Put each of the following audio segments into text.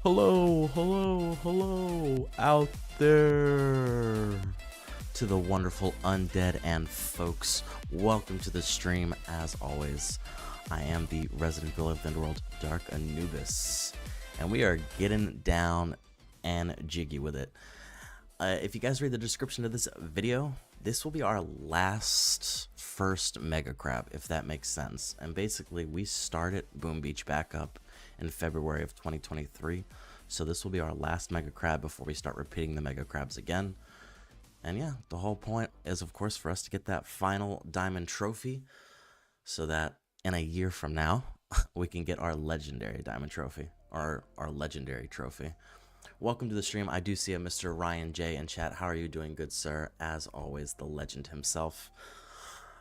Hello, hello, hello out there to the wonderful undead and folks. Welcome to the stream. As always, I am the resident villain of the underworld, Dark Anubis, and we are getting down and jiggy with it. If you guys read the description of this video, this will be our first mega crab, if that makes sense. And basically, we started Boom Beach back up in February of 2023, so this will be our last mega crab before we start repeating the mega crabs again. And yeah, the whole point is, of course, for us to get that final diamond trophy, so that in a year from now we can get our legendary diamond trophy, or our legendary trophy. Welcome to the stream. I do see a Mr. Ryan J in chat. How are you doing, good sir? As always, the legend himself.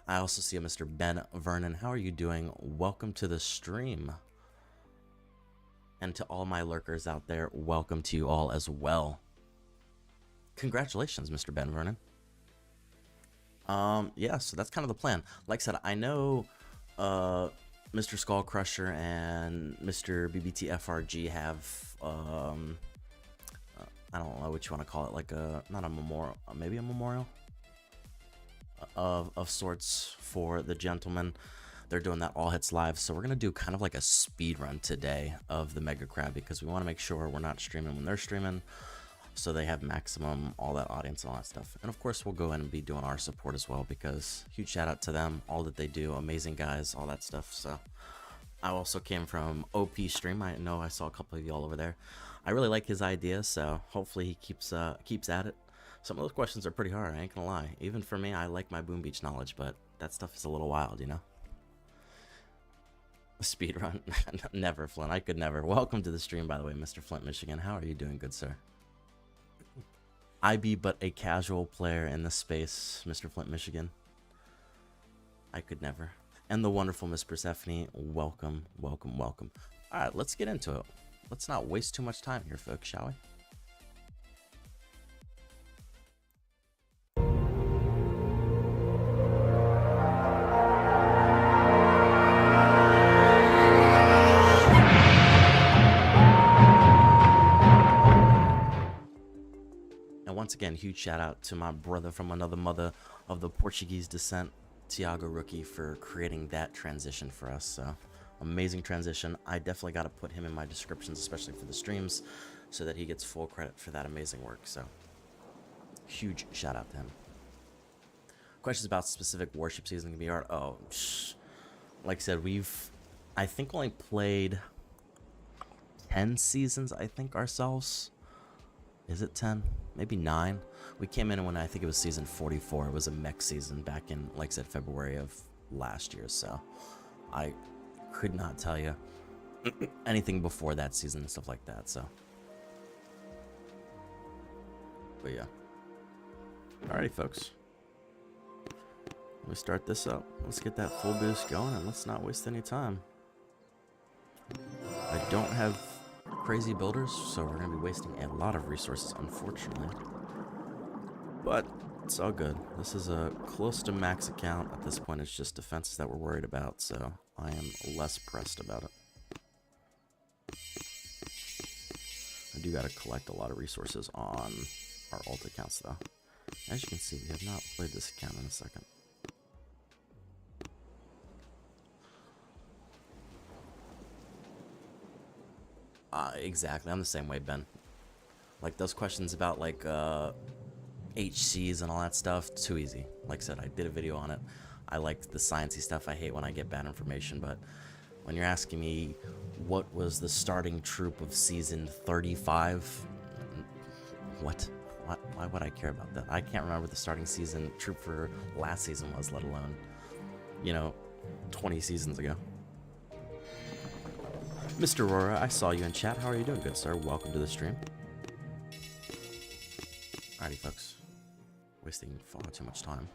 I also see a Mr. Ben Vernon. How are you doing? Welcome to the stream. And to all my lurkers out there, welcome to you all as well. Congratulations, Mr. Ben Vernon. Yeah, so that's kind of the plan. Like I said, I know Mr. Skull Crusher and Mr. BBT FRG have I don't know what you want to call it, like not a memorial, maybe a memorial of sorts for the gentleman. They're doing that all hits live, so we're gonna do kind of like a speed run today of the mega crab, because we want to make sure we're not streaming when they're streaming, so they have maximum all that audience and all that stuff. And of course, we'll go in and be doing our support as well, because huge shout out to them, all that they do, amazing guys, all that stuff. So I also came from OP stream. I know I saw a couple of you all over there. I really like his idea, so hopefully he keeps at it. Some of those questions are pretty hard, I ain't gonna lie. Even for me, I like my Boom Beach knowledge, but that stuff is a little wild, you know? Speedrun? Never, Flint. I could never. Welcome to the stream, by the way, Mr. Flint, Michigan. How are you doing, good sir? I be but a casual player in this space, Mr. Flint, Michigan. I could never. And the wonderful Miss Persephone, welcome, welcome, welcome. Alright, let's get into it. Let's not waste too much time here, folks, shall we? And once again, huge shout out to my brother from another mother of the Portuguese descent, Tiago Rookie, for creating that transition for us. So amazing transition. I definitely got to put him in my descriptions, especially for the streams, so that he gets full credit for that amazing work. So huge shout out to him. Questions about specific warship season can be hard. Oh, like I said, I think only played 10 seasons, I think, ourselves. Is it 10? Maybe 9. We came in when I think it was season 44. It was a mech season back in, like I said, February of last year. So I could not tell you anything before that season and stuff like that. So, but yeah. Alrighty, folks. Let me start this up. Let's get that full boost going, and let's not waste any time. I don't have crazy builders, so we're going to be wasting a lot of resources, unfortunately. But it's all good. This is a close to max account. At this point, it's just defenses that we're worried about, so I am less pressed about it. I do got to collect a lot of resources on our alt accounts, though. As you can see, we have not played this account in a second. Exactly. I'm the same way, Ben. Like, those questions about, like, HCs and all that stuff, too easy. Like I said, I did a video on it. I like the sciencey stuff. I hate when I get bad information, but when you're asking me what was the starting troop of season 35, what? Why would I care about that? I can't remember the starting season troop for last season was, let alone, you know, 20 seasons ago. Mr. Aurora, I saw you in chat. How are you doing, good sir? Welcome to the stream. Alrighty, folks. Wasting far too much time.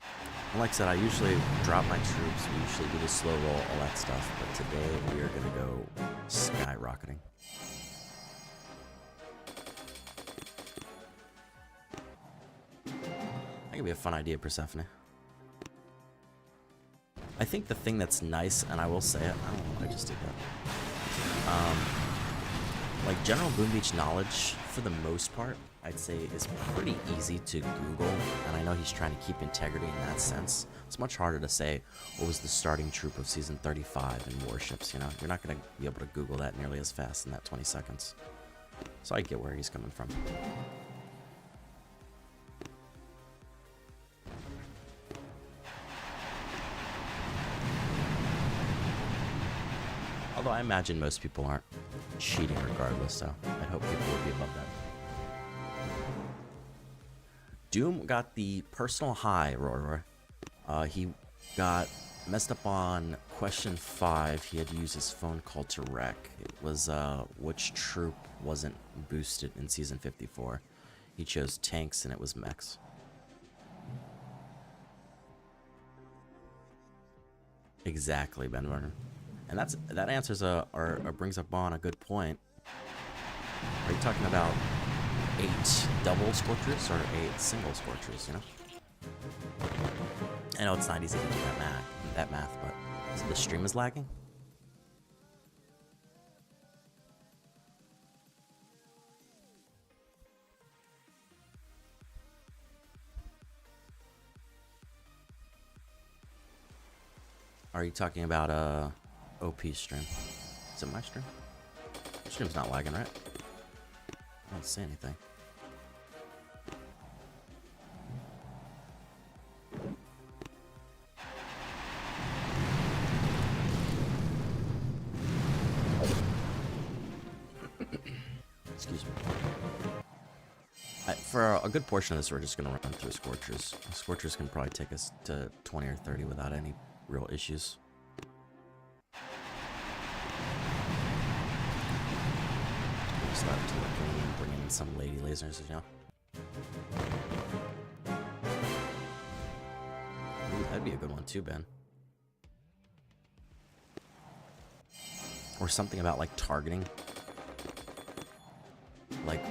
And like I said, I usually drop my troops. We usually do the slow roll, all that stuff. But today, we are going to go skyrocketing. That could be a fun idea, Persephone. I think the thing that's nice, and I will say it, I don't know why I just did that. Like general Boom Beach knowledge, for the most part, I'd say is pretty easy to Google, and I know he's trying to keep integrity in that sense. It's much harder to say what was the starting troop of season 35 in Warships, you know? You're not going to be able to Google that nearly as fast in that 20 seconds. So I get where he's coming from. Although I imagine most people aren't cheating regardless, so I'd hope people would be above that. Doom got the personal high, Roy. He got messed up on question 5. He had to use his phone call to wreck. It was which troop wasn't boosted in season 54. He chose tanks and it was mechs. Exactly, Ben Werner. And that answers or brings up on a good point. Are you talking about 8 double scorchers or 8 single scorchers, you know? I know it's not easy to do that math, but so the stream is lagging? Are you talking about OP stream? Is it my stream? My stream's not lagging, right? I don't see anything. Excuse me. For a good portion of this, we're just going to run through Scorchers. Scorchers can probably take us to 20 or 30 without any real issues. Start to bring in some lady lasers, you know? Ooh, that'd be a good one too, Ben. Or something about like targeting. Like,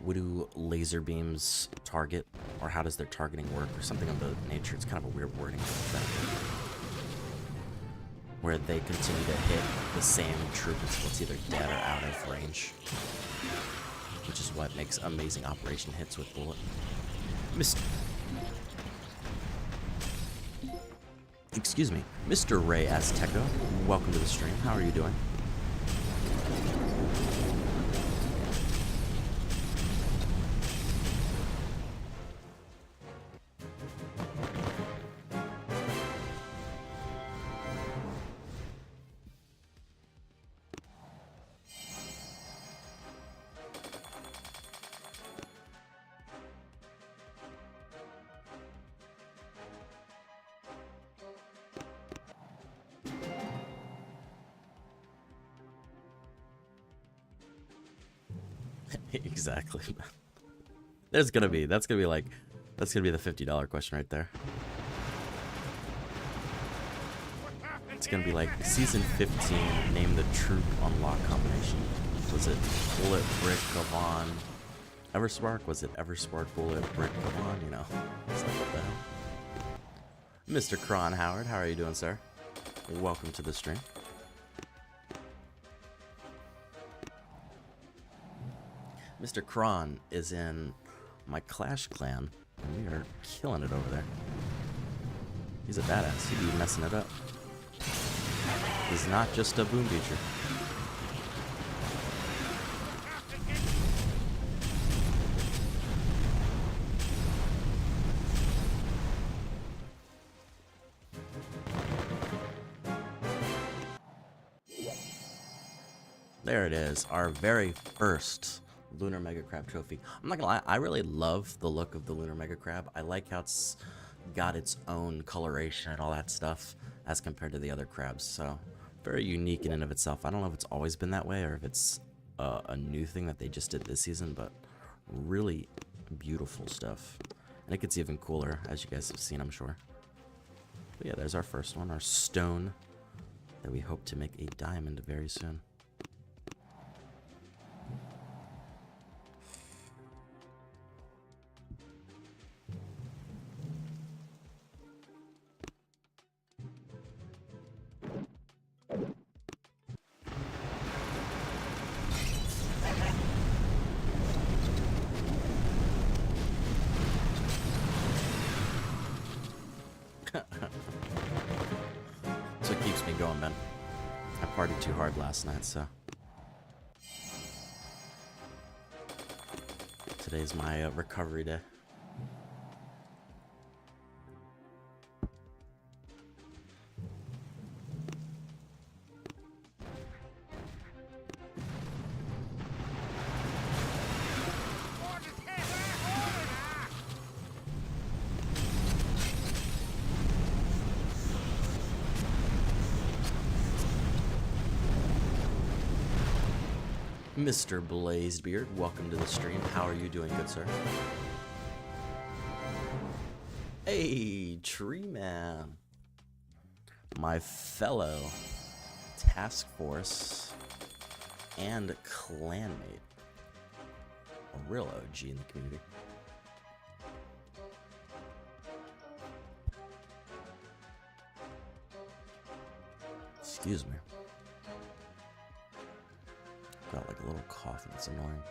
what do laser beams target? Or how does their targeting work? Or something of the nature. It's kind of a weird wording for that. Where they continue to hit the same troop until it's either dead or out of range. Which is what makes amazing operation hits with bullet. Excuse me. Mr. Ray Azteco, welcome to the stream. How are you doing? Exactly. That's gonna be the $50 question right there. It's gonna be like season 15. Name the troop unlock combination. Was it bullet, brick, Gavon, Everspark? Was it Everspark, bullet, brick, Gavon? You know, it's like what the hell. Mr. Kron Howard, how are you doing, sir? Welcome to the stream. Mr. Kron is in my Clash clan, and we are killing it over there. He's a badass. He'd be messing it up. He's not just a boom beacher. There it is, our very first Lunar Mega Crab trophy. I'm not gonna lie, I really love the look of the Lunar Mega Crab. I like how it's got its own coloration and all that stuff as compared to the other crabs. So very unique in and of itself. I don't know if it's always been that way or if it's a new thing that they just did this season, but really beautiful stuff. And it gets even cooler, as you guys have seen, I'm sure. But yeah, there's our first one, our stone that we hope to make a diamond very soon. So it keeps me going, man. I partied too hard last night, so today's my recovery day. Mr. Blazebeard, welcome to the stream. How are you doing, good sir? Hey, Tree Man. My fellow task force and clanmate. A real OG in the community. Excuse me. Got like a little cough and it's annoying.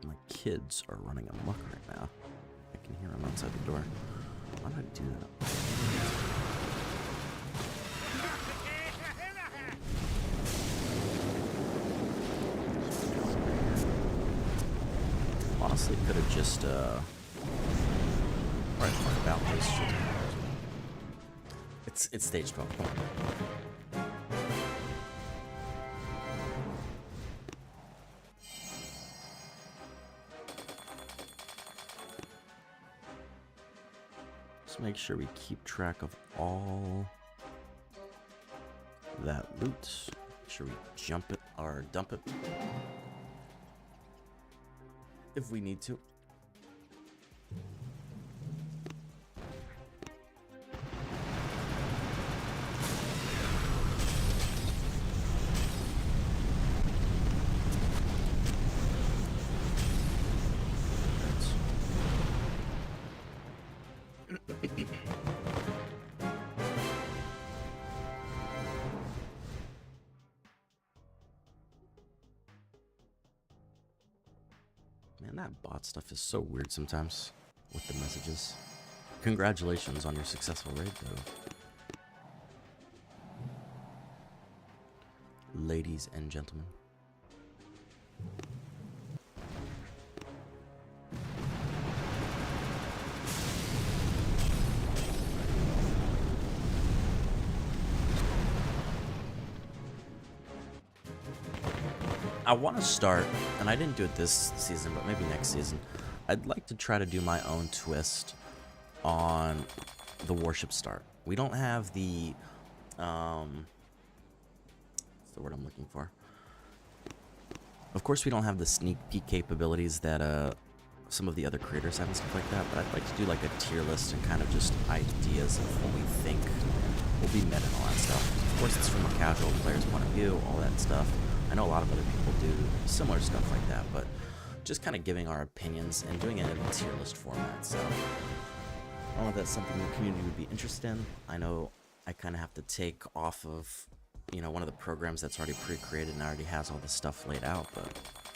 My kids are running amok right now. I can hear them outside the door. Why did I do that? Honestly, could have just about this shit. It's stage 12. Come on. Just make sure we keep track of all that loot. Make sure we jump it or dump it if we need to. Man, that bot stuff is so weird sometimes with the messages. Congratulations on your successful raid, though. Ladies and gentlemen. I want to start, and I didn't do it this season, but maybe next season. I'd like to try to do my own twist on the warship start. We don't have the, what's the word I'm looking for? Of course, we don't have the sneak peek capabilities that some of the other creators have and stuff like that, but I'd like to do like a tier list and kind of just ideas of what we think will be meta and all that stuff. Of course, it's from a casual player's point of view, all that stuff. I know a lot of other people do similar stuff like that, but just kind of giving our opinions and doing it in a tier list format. So I don't know if that's something the community would be interested in. I know I kind of have to take off of, you know, one of the programs that's already pre-created and already has all the stuff laid out, but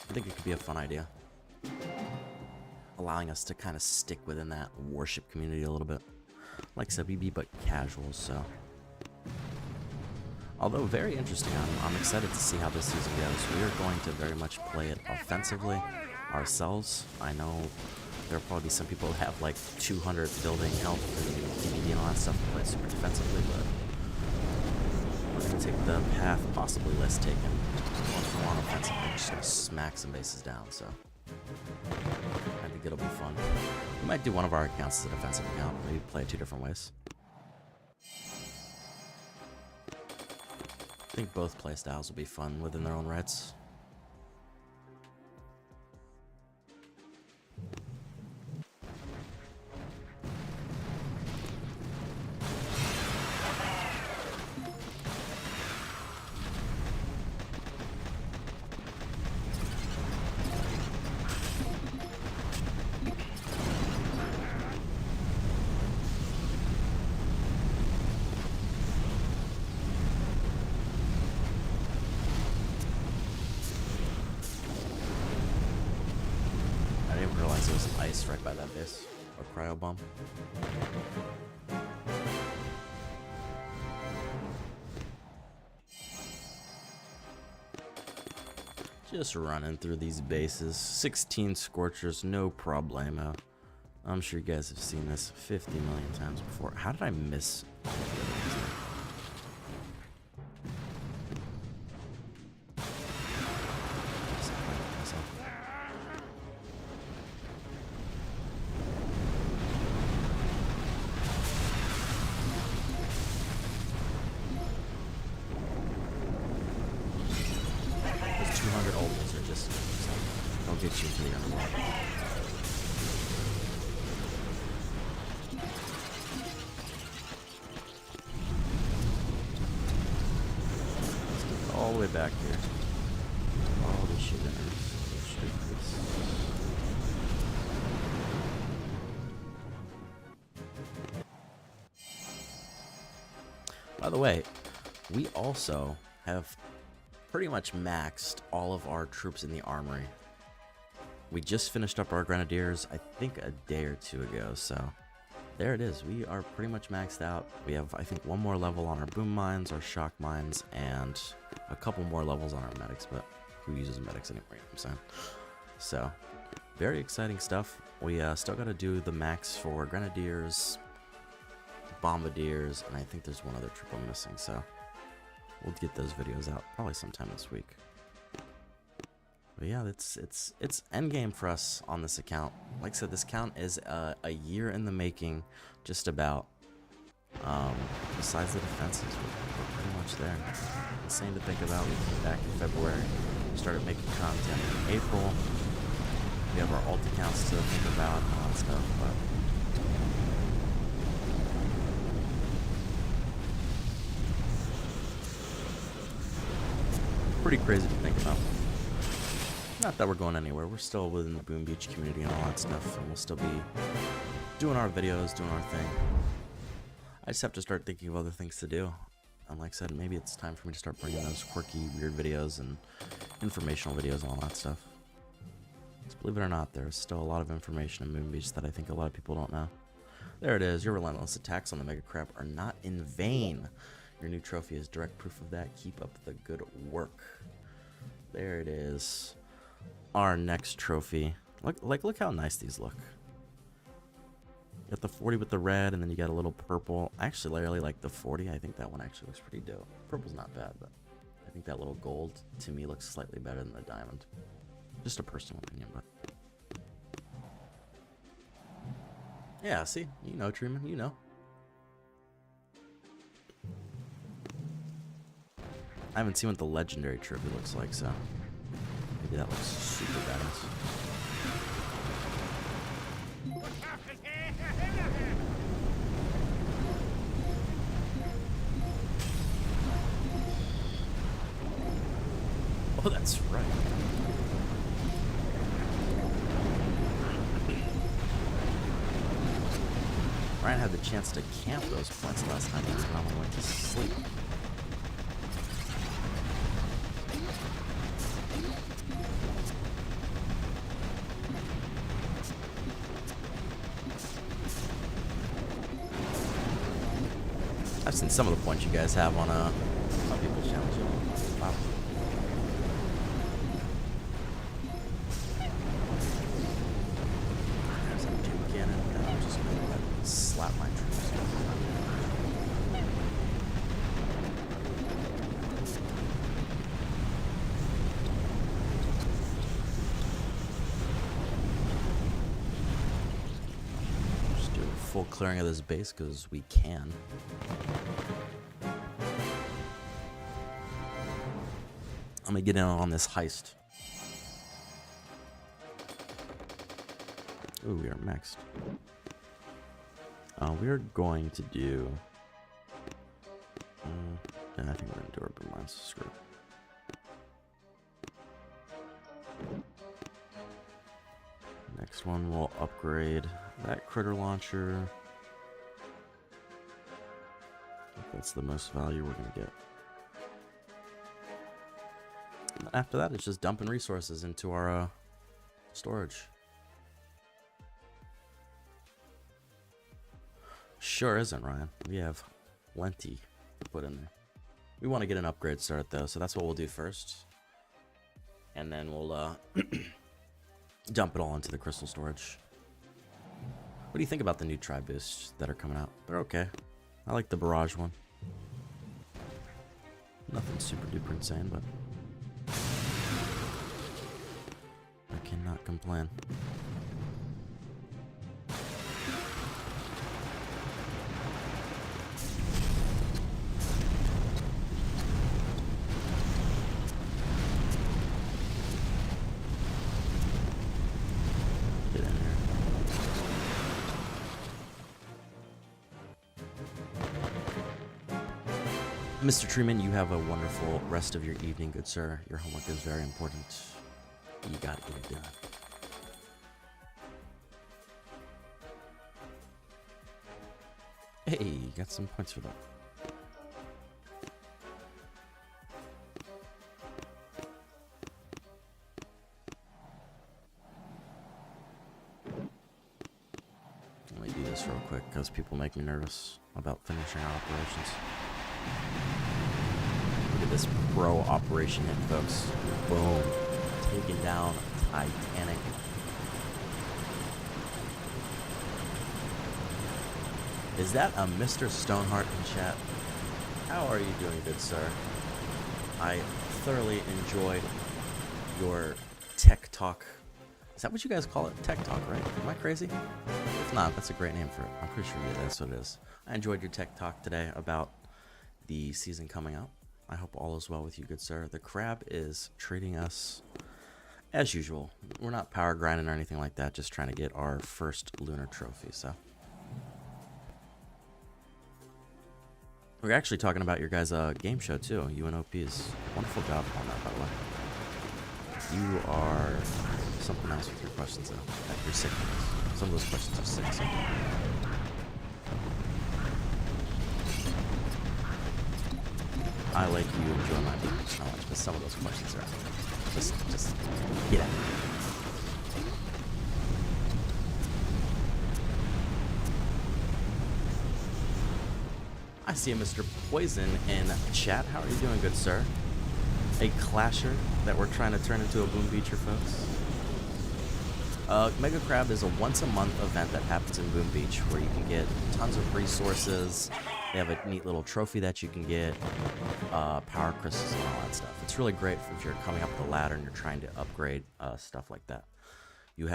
I think it could be a fun idea. Allowing us to kind of stick within that warship community a little bit. Like I said, we be but casual, so. Although very interesting, I'm excited to see how this season goes. We are going to very much play it offensively ourselves. I know there'll probably be some people who have like 200 building health and DVD and all that stuff to play super defensively, but we're going to take the path possibly less taken. One offensively, just going to smack some bases down, so I think it'll be fun. We might do one of our accounts as a defensive account, maybe play it 2 different ways. I think both playstyles will be fun within their own rights. there was ice right by that base. Or cryo bomb. Just running through these bases. 16 Scorchers, no problemo. I'm sure you guys have seen this 50 million times before. How did I miss? Those 200 ults are just they'll get you into the underwater. All the way back here. All these shooters. By the way, we also have pretty much maxed all of our troops in the armory. We just finished up our grenadiers, I think a day or two ago, so there it is. We are pretty much maxed out. We have, I think, one more level on our boom mines, our shock mines, and a couple more levels on our medics, but who uses medics anymore, you know what I'm saying? So, very exciting stuff. We still got to do the max for grenadiers, bombardiers, and I think there's one other troop I'm missing, so we'll get those videos out probably sometime this week. But yeah, it's endgame for us on this account. Like I said, this account is a year in the making, just about. Besides the defenses, we're pretty much there. Insane to think about. We came back in February, started making content in April. We have our alt accounts to think about and all that stuff, but pretty crazy to think about. Not that we're going anywhere. We're still within the Boom Beach community and all that stuff, and we'll still be doing our videos, doing our thing. I just have to start thinking of other things to do. And like I said, maybe it's time for me to start bringing those quirky, weird videos and informational videos and all that stuff. Because believe it or not, there's still a lot of information in Boom Beach that I think a lot of people don't know. There it is. Your relentless attacks on the Mega Crab are not in vain. Your new trophy is direct proof of that. Keep up the good work. There it is. Our next trophy. Look how nice these look. You got the 40 with the red, and then you got a little purple. I actually really like the 40. I think that one actually looks pretty dope. Purple's not bad, but I think that little gold to me looks slightly better than the diamond. Just a personal opinion, but yeah, see, you know, Truman, you know. I haven't seen what the legendary trophy looks like, so maybe that looks super badass. Oh, that's right. Ryan had the chance to camp those points last time his mama went to sleep. I've seen some of the points you guys have on some people's channels. Wow. There's a tube cannon, and I'm just gonna slap my troops. Just do a full clearing of this base because we can. I'm gonna get in on this heist. Ooh, we are maxed. We are going to do. Yeah, I think we're gonna do our boom mines. Screw it. Next one, we'll upgrade that critter launcher. I think that's the most value we're gonna get. After that, it's just dumping resources into our storage. sure isn't, Ryan. We have plenty to put in there. We want to get an upgrade start, though, so that's what we'll do first. And then we'll dump it all into the crystal storage. What do you think about the new tri boosts that are coming out? They're okay. I like the barrage one. Nothing super duper insane, but I cannot complain. Get in here. Mr. Truman, you have a wonderful rest of your evening, good sir. Your homework is very important. You gotta get it done. Hey, you got some points for that. Let me do this real quick because people make me nervous about finishing our operations. Look at this pro operation hit, folks. Boom. Taking down Titanic. Is that a Mr. Stoneheart in chat? How are you doing, good sir? I thoroughly enjoyed your tech talk. Is that what you guys call it? Tech talk, right? Am I crazy? If not, that's a great name for it. I'm pretty sure that's what it is. I enjoyed your tech talk today about the season coming out. I hope all is well with you, good sir. The crab is treating us as usual. We're not power grinding or anything like that, just trying to get our first lunar trophy, so. We're actually talking about your guys' game show, too. UNOP's. Wonderful job on that, by the way. You are something else with your questions, though. You're sick. Some of those questions are sick, so. I like you enjoy my knowledge, but some of those questions are just get out. I see a Mr. Poison in chat. How are you doing, good sir? A clasher that we're trying to turn into a boom beacher, folks. Mega Crab is a once-a-month event that happens in Boom Beach where you can get tons of resources. They have a neat little trophy that you can get, power crystals and all that stuff. It's really great if you're coming up the ladder and you're trying to upgrade stuff like that. You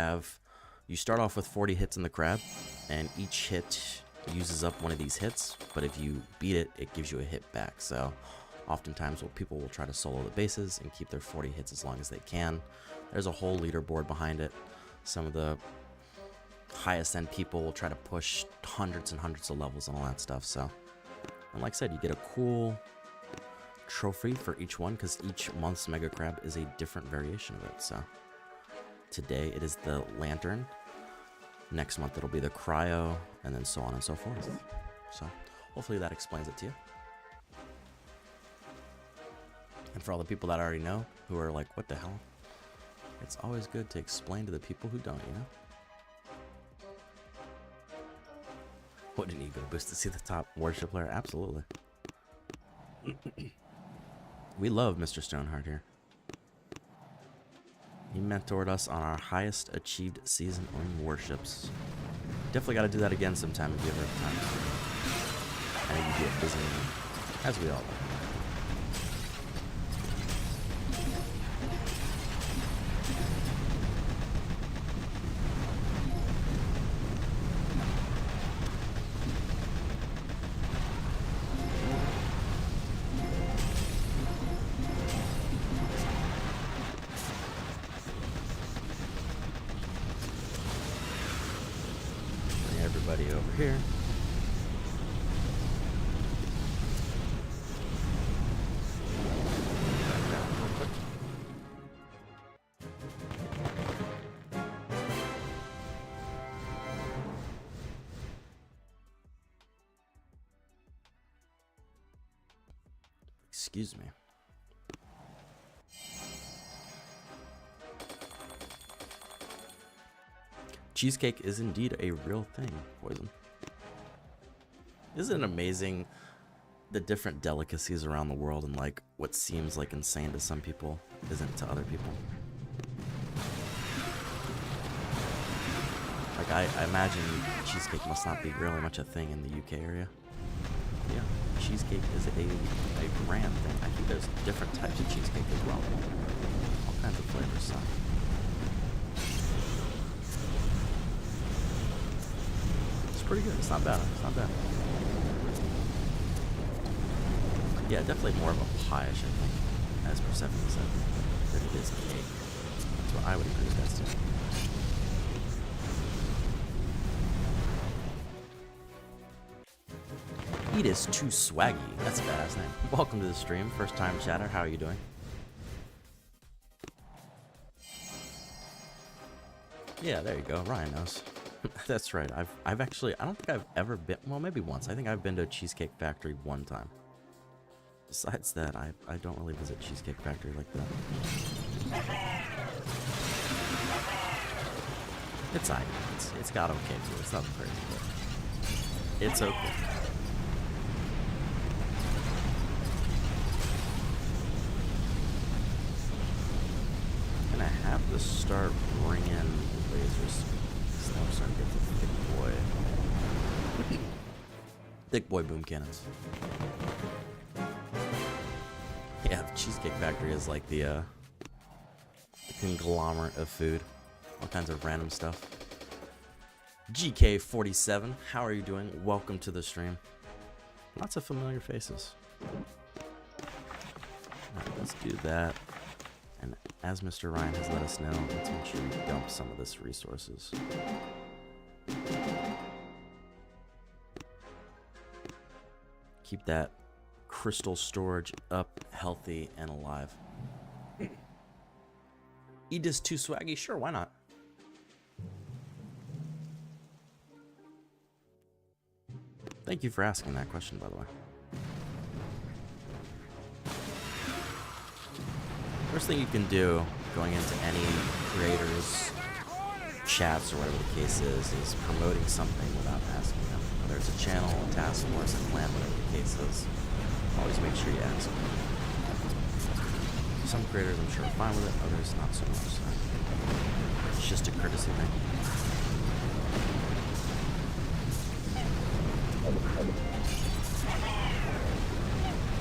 start off with 40 hits in the crab, and each hit uses up one of these hits, but if you beat it, it gives you a hit back. So oftentimes people will try to solo the bases and keep their 40 hits as long as they can. There's a whole leaderboard behind it. Some of the highest end people will try to push hundreds and hundreds of levels and all that stuff. So, and like I said, you get a cool trophy for each one because each month's Mega Crab is a different variation of it. So today it is the Lantern. Next month it'll be the Cryo, and then so on and so forth. So hopefully that explains it to you. And for all the people that already know, who are like, what the hell? It's always good to explain to the people who don't, you know? What an ego boost to see the top worship player. Absolutely. We love Mr. Stoneheart here. He mentored us on our highest achieved season on warships. Definitely got to do that again sometime if you ever have time. I know you get busy, as we all do. Everybody over here. Excuse me. Cheesecake is indeed a real thing, Poison. Isn't it amazing the different delicacies around the world and like what seems like insane to some people isn't to other people? Like I imagine cheesecake must not be really much a thing in the UK area. Yeah, cheesecake is a grand thing. I think there's different types of cheesecake as well. All kinds of flavors. So. It's pretty good. It's not bad. It's not bad. Yeah, definitely more of a pie-ish, I think, as Persephone said, than it is cake. That's what I would agree with that too. It is too swaggy. That's a badass name. Welcome to the stream. First time chatter. How are you doing? Yeah, there you go. Ryan knows. That's right. I've actually, I don't think I've ever been, well, maybe once. I think I've been to a Cheesecake Factory one time. Besides that, I don't really visit Cheesecake Factory like that. It's alright. It's got okay too. It's nothing crazy, but it's okay. I'm gonna have to start bringing lasers. Now we're starting to get the thick boy boom cannons. Yeah, Cheesecake Factory is like the conglomerate of food. All kinds of random stuff. GK47, how are you doing? Welcome to the stream. Lots of familiar faces. Alright, let's do that. And as Mr. Ryan has let us know, let's make sure we dump some of this resources. Keep that crystal storage up, healthy, and alive. Edis too swaggy? Sure, why not? Thank you for asking that question, by the way. First thing you can do going into any creators' chats or whatever the case is promoting something without asking them. Whether it's a channel, a task force, a clan, whatever the case is. Always make sure you ask. Some creators I'm sure are fine with it, others not so much. So it's just a courtesy thing.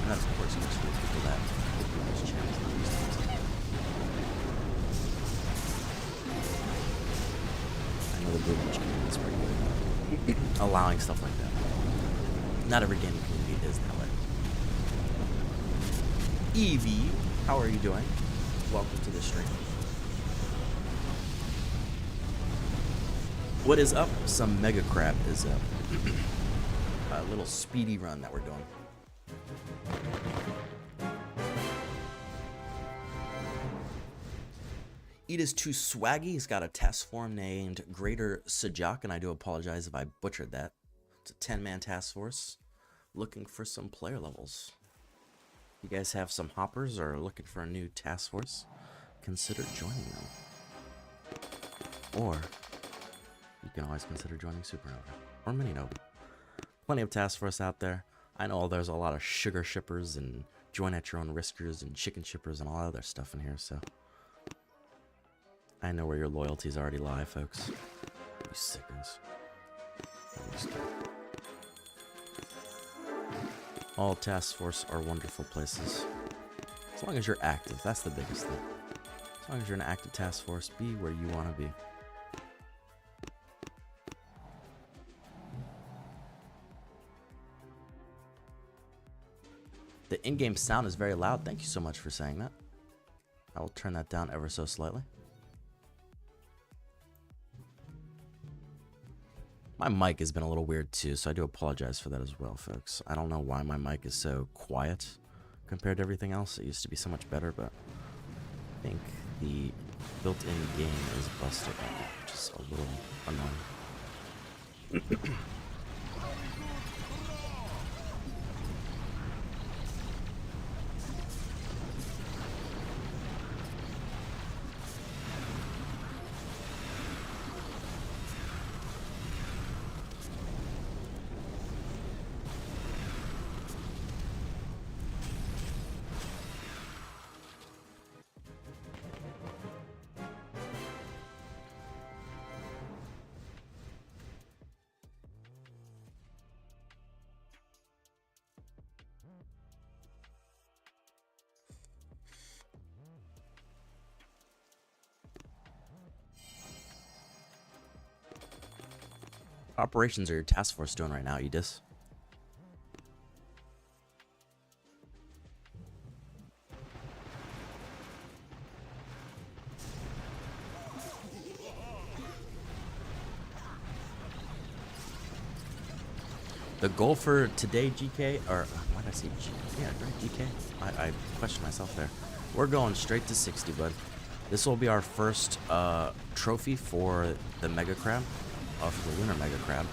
And that's of course makes for people that open those channels and use things. I know the Boomerang community is pretty good at allowing stuff like that. Not every gaming community is that way. Evie, how are you doing? Welcome to the stream. What is up? Some Mega Crab is up. A little speedy run that we're doing. It is too swaggy. He's got a task force named Greater Sajak, and I do apologize if I butchered that. It's a 10-man task force looking for some player levels. You guys have some hoppers or are looking for a new task force, consider joining them. Or you can always consider joining Supernova or Mininova. Plenty of task force out there. I know there's a lot of sugar shippers and join at your own riskers and chicken shippers and all other stuff in here, so I know where your loyalties already lie, folks. You sickos. All task force are wonderful places. As long as you're active, that's the biggest thing. As long as you're an active task force, be where you want to be. The in-game sound is very loud. Thank you so much for saying that. I will turn that down ever so slightly. My mic has been a little weird too, so I do apologize for that as well, folks. I don't know why my mic is so quiet compared to everything else. It used to be so much better, but I think the built-in game is busted up, which is a little annoying. operations are your task force doing right now, Edis? The goal for today, GK, or why did I say G? Yeah, right, GK. I questioned myself there. We're going straight to 60, bud. This will be our first trophy for the Mega Crab, for the Lunar Mega Crab.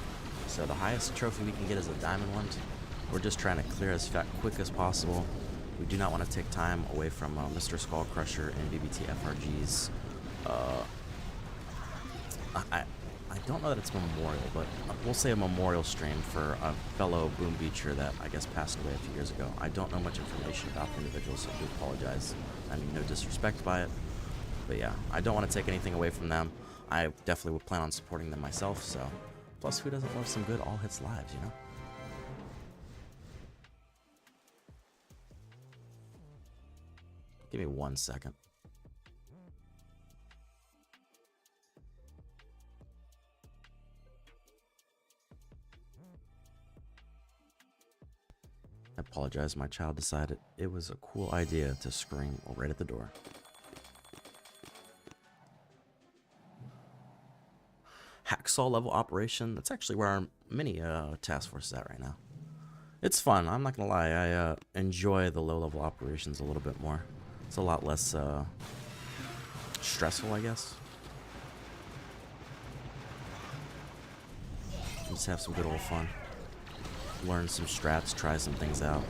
So the highest trophy we can get is a diamond one. We're just trying to clear as quick as possible. We do not want to take time away from Mr. Skull Crusher and BBT FRG's. I don't know that it's memorial, but we'll say a memorial stream for a fellow Boom Beacher that I guess passed away a few years ago. I don't know much information about the individual, so I do apologize. I mean, no disrespect by it. But yeah, I don't want to take anything away from them. I definitely would plan on supporting them myself, so. Plus, who doesn't love some good all hits lives, you know? Give me 1 second. I apologize, my child decided it was a cool idea to scream right at the door. Hacksaw level operation, that's actually where our mini task force is at right now. It's fun, I'm not gonna lie, I enjoy the low level operations a little bit more. It's a lot less stressful, I guess. Just have some good old fun. Learn some strats, try some things out.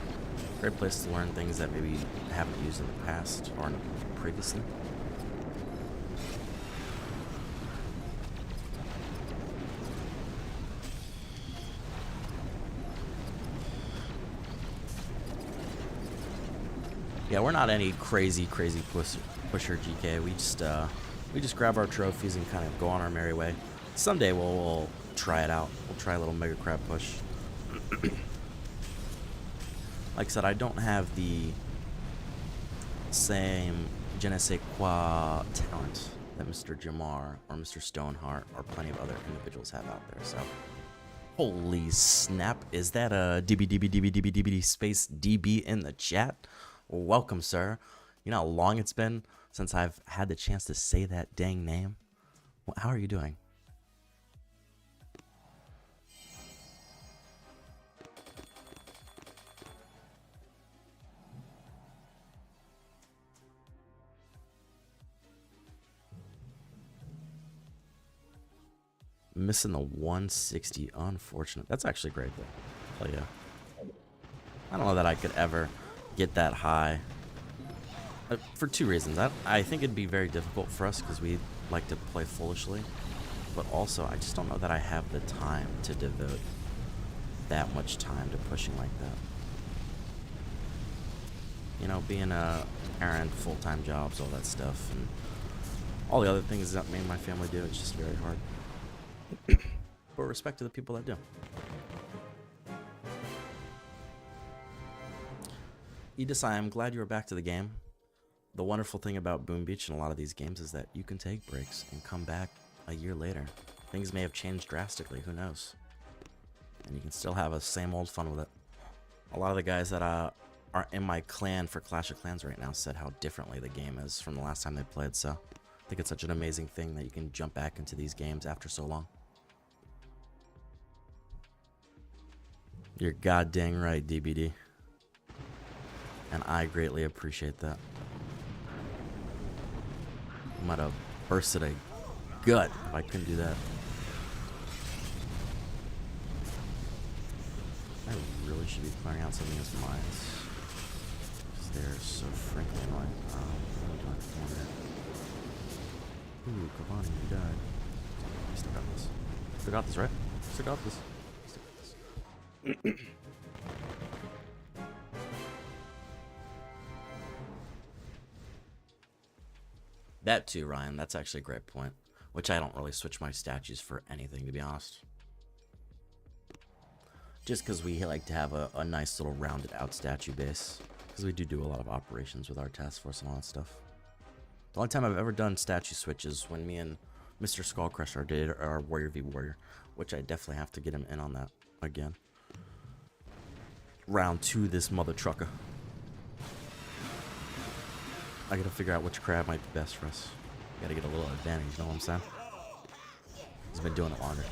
Great place to learn things that maybe you haven't used in the past or previously. Yeah, we're not any crazy pusher GK. We just grab our trophies and kind of go on our merry way. Someday we'll try it out. We'll try a little Mega Crab push. Like I said, I don't have the same je ne sais quoi talent that Mr. Jamar or Mr. Stoneheart or plenty of other individuals have out there. So, holy snap! Is that a DB space DB in the chat? Welcome, sir. You know how long it's been since I've had the chance to say that dang name? Well, how are you doing? Missing the 160, unfortunate. That's actually great though. Hell yeah. I don't know that I could ever get that high. For two reasons. I think it'd be very difficult for us because we like to play foolishly. But also, I just don't know that I have the time to devote that much time to pushing like that. You know, being a parent, full-time jobs, all that stuff, and all the other things that me and my family do, it's just very hard. But respect to the people that do. Edis, I am glad you are back to the game. The wonderful thing about Boom Beach and a lot of these games is that you can take breaks and come back a year later. Things may have changed drastically, who knows? And you can still have a same old fun with it. A lot of the guys that are in my clan for Clash of Clans right now said how differently the game is from the last time they played, so I think it's such an amazing thing that you can jump back into these games after so long. You're goddamn right, DBD. And I greatly appreciate that. I might have bursted a gut if I couldn't do that. I really should be clearing out some of these mines. They're so frankly annoying. Ooh, Cavani, you died. I still got this. Still got this, right? Still got this. Still got this. That too, Ryan. That's actually a great point. Which I don't really switch my statues for anything, to be honest. Just because we like to have a nice little rounded out statue base. Because we do a lot of operations with our task force and all that stuff. The only time I've ever done statue switches when me and Mr. Skullcrusher did our Warrior v Warrior. which I definitely have to get him in on that again. Round 2 this mother trucker. I gotta figure out which crab might be best for us. Gotta get a little advantage, you know what I'm saying? He's been doing it longer.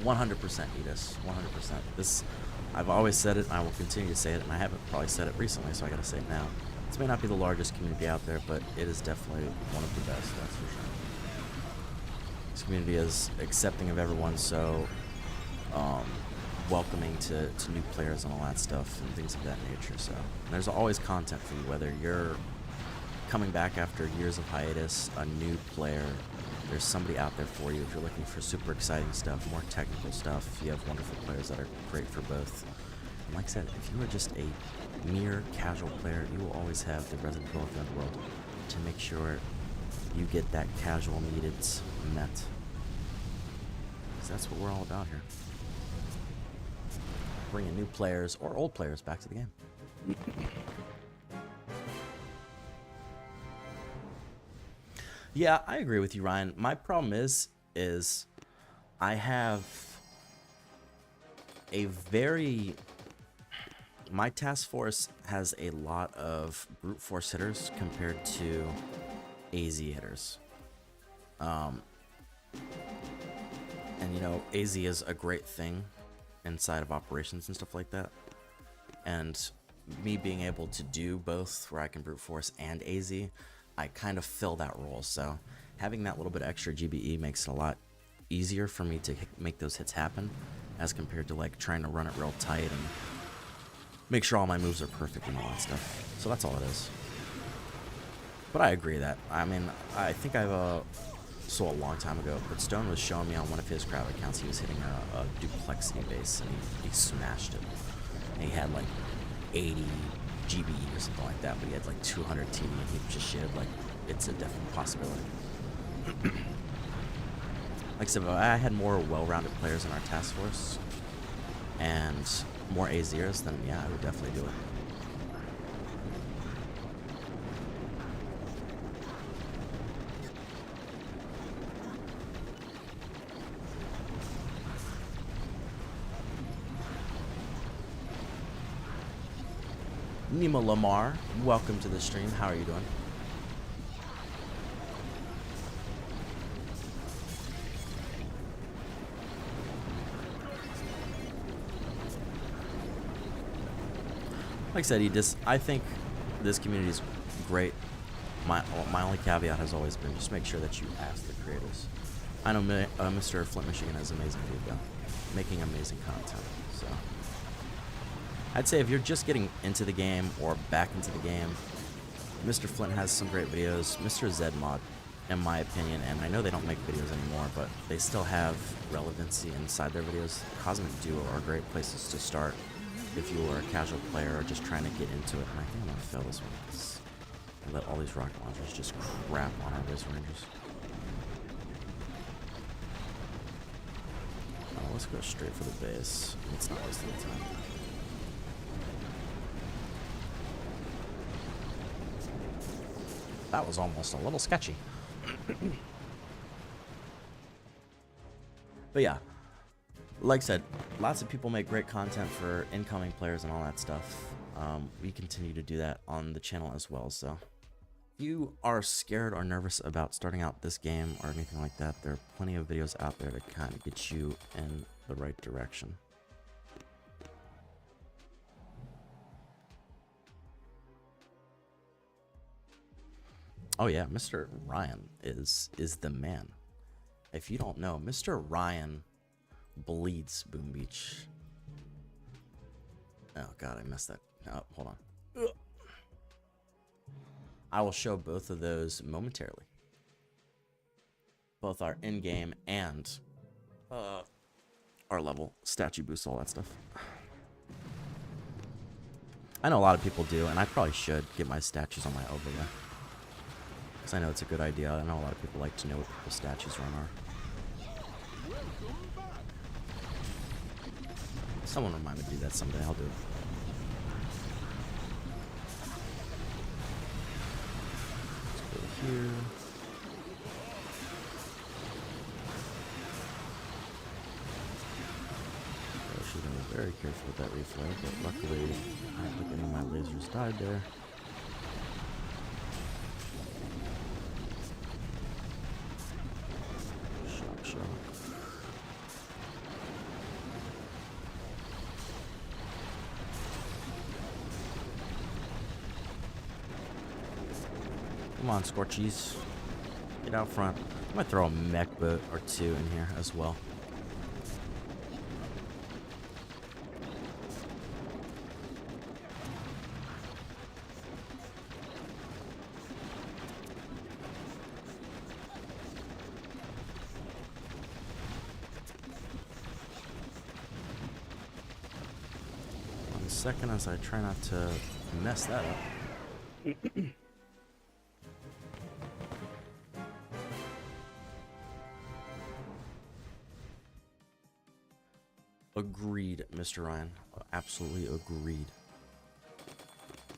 100% Edis. 100%. This, I've always said it, and I will continue to say it, and I haven't probably said it recently, so I gotta say it now. This may not be the largest community out there, but it is definitely one of the best, that's for sure. This community is accepting of everyone, so welcoming to new players and all that stuff and things of that nature. So there's always content for you, whether you're coming back after years of hiatus, a new player, there's somebody out there for you. If you're looking for super exciting stuff, more technical stuff, you have wonderful players that are great for both. And like I said, if you are just a mere casual player, you will always have the resident goal of the underworld to make sure you get that casual needs met. Because that's what we're all about here. Bringing new players or old players back to the game. Yeah, I agree with you, Ryan. My problem is I have a very... My task force has a lot of brute force hitters compared to AZ hitters. And you know, AZ is a great thing inside of operations and stuff like that. And me being able to do both, where I can brute force and AZ, I kind of fill that role. So having that little bit of extra GBE makes it a lot easier for me to make those hits happen, as compared to like trying to run it real tight and make sure all my moves are perfect and all that stuff. So that's all it is. But I agree that, I mean, I think I've so a long time ago, but Stone was showing me on one of his crowd accounts he was hitting a duplexity base, and he smashed it. And he had like 80 GBE or something like that, but he had like 200 TD, and he just shaded like it's a definite possibility. Like I said, if I had more well-rounded players in our task force and more AZers, then yeah, I would definitely do it. Nima Lamar, welcome to the stream. How are you doing? Like I said, I think this community is great. My only caveat has always been just make sure that you ask the creators. I know Mr. Flint Michigan has amazing video, making amazing content. So I'd say if you're just getting into the game or back into the game, Mr. Flint has some great videos. Mr. Zedmod, in my opinion, and I know they don't make videos anymore, but they still have relevancy inside their videos. Cosmic Duo are great places to start if you are a casual player or just trying to get into it. And I think I'm gonna fail this one because I let all these rocket launchers just crap on our Razor Rangers. Oh, let's go straight for the base. It's not wasting time. That was almost a little sketchy. But yeah, like I said, lots of people make great content for incoming players and all that stuff. We continue to do that on the channel as well. So if you are scared or nervous about starting out this game or anything like that, there are plenty of videos out there to kind of get you in the right direction. Oh yeah, Mr. Ryan is the man. If you don't know, Mr. Ryan bleeds Boom Beach. Oh god, I messed that up. Hold on. Ugh. I will show both of those momentarily. Both our in-game and our level statue boosts, all that stuff. I know a lot of people do, and I probably should get my statues on my overlay. Because I know it's a good idea. I know a lot of people like to know what people's statues run are. Someone remind me to do that someday. I'll do it. Let's go here. careful with that reflare, but luckily I don't think any of my lasers died there. Shock. Come on, Scorchies. Get out front. I might throw a mech boat or two in here as well. One second as I try not to mess that up. Agreed, Mr. Ryan. Absolutely agreed.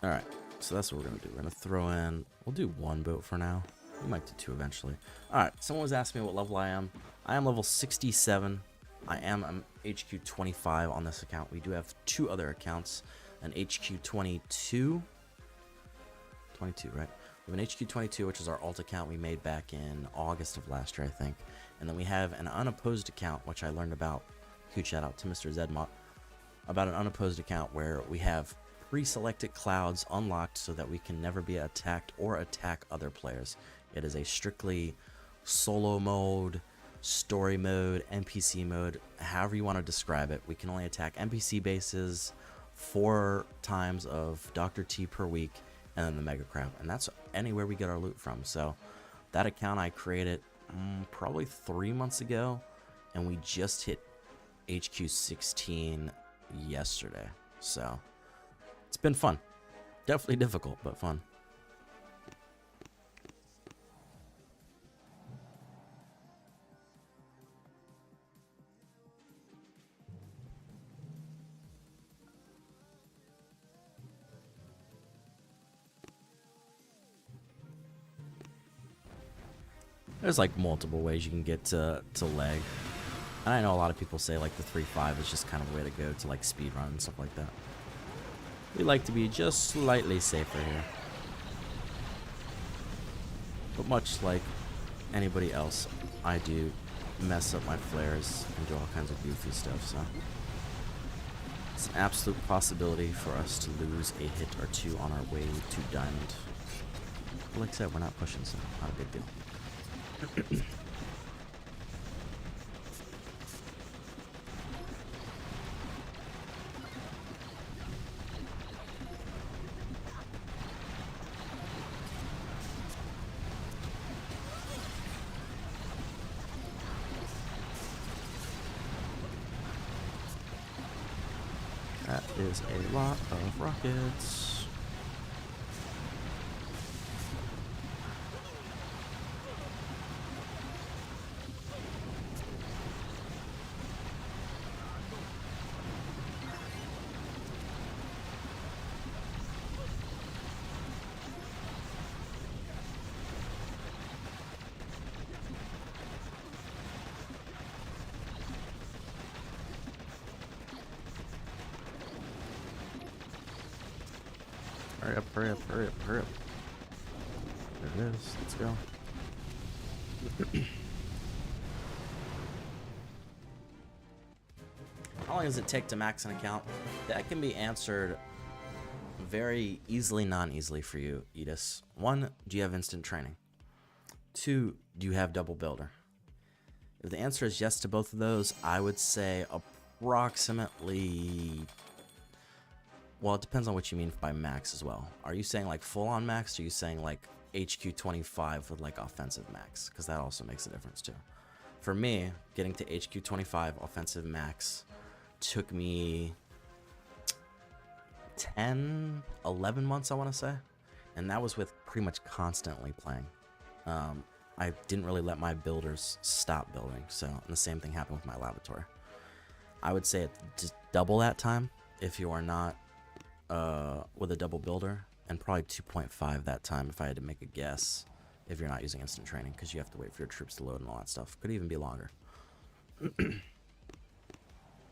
Alright, so that's what we're going to do. We're going to throw in... We'll do one boat for now. We might do two eventually. Alright, someone was asking me what level I am. I am level 67. I'm HQ 25 on this account. We do have two other accounts. An HQ 22. 22, right? We have an HQ 22, which is our alt account we made back in August of last year, I think. And then we have an unopposed account, which I learned about. Huge shout out to Mr. Zedmont about an unopposed account where we have pre-selected clouds unlocked so that we can never be attacked or attack other players. It is a strictly solo mode, story mode, NPC mode, however you want to describe it. We can only attack NPC bases 4 times of Dr. T per week and then the Mega Crab, and that's anywhere we get our loot from. So that account I created probably 3 months ago, and we just hit HQ 16 yesterday, so it's been fun. Definitely difficult, but fun. There's like multiple ways you can get to leg. And I know a lot of people say like the 3.5 is just kind of the way to go to like speed run and stuff like that. We like to be just slightly safer here. But much like anybody else, I do mess up my flares and do all kinds of goofy stuff, so it's an absolute possibility for us to lose a hit or two on our way to diamond. But like I said, we're not pushing, so not a big deal. That is a lot of rockets. Hurry up, hurry up, hurry up, hurry up. There it is. Let's go. How long does it take to max an account? That can be answered very easily, non-easily for you, Edis. 1, do you have instant training? 2, do you have double builder? If the answer is yes to both of those, I would say approximately... Well, it depends on what you mean by max as well. Are you saying like full on max, or are you saying like HQ 25 with like offensive max? Because that also makes a difference too. For me, getting to HQ 25 offensive max took me 10, 11 months, I want to say. And that was with pretty much constantly playing. I didn't really let my builders stop building. So, and the same thing happened with my laboratory. I would say just double that time if you are not with a double builder, and probably 2.5 that time if I had to make a guess, if you're not using instant training, because you have to wait for your troops to load and all that stuff. Could even be longer.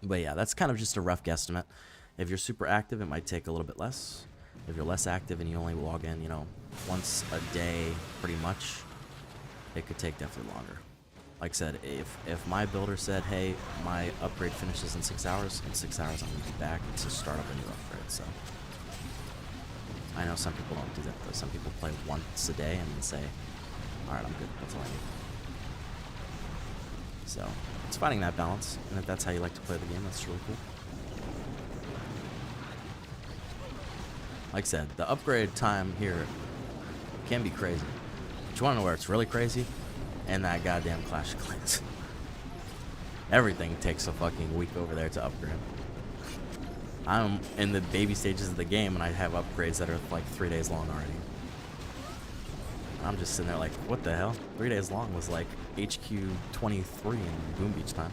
But yeah, that's kind of just a rough guesstimate. If you're super active, it might take a little bit less. If you're less active and you only log in, you know, once a day, pretty much, it could take definitely longer. Like I said, if my builder said, hey, my upgrade finishes in 6 hours, in 6 hours I'm going to be back to start up a new upgrade. So I know some people don't do that, though. Some people play once a day and then say, all right, I'm good. That's all I need. So it's finding that balance, and if that's how you like to play the game, that's really cool. Like I said, the upgrade time here can be crazy. But you want to know where it's really crazy? And that goddamn Clash of Clans. Everything takes a fucking week over there to upgrade. I'm in the baby stages of the game, and I have upgrades that are like 3 days long already. I'm just sitting there like, what the hell? 3 days long was like HQ 23 in Boom Beach time.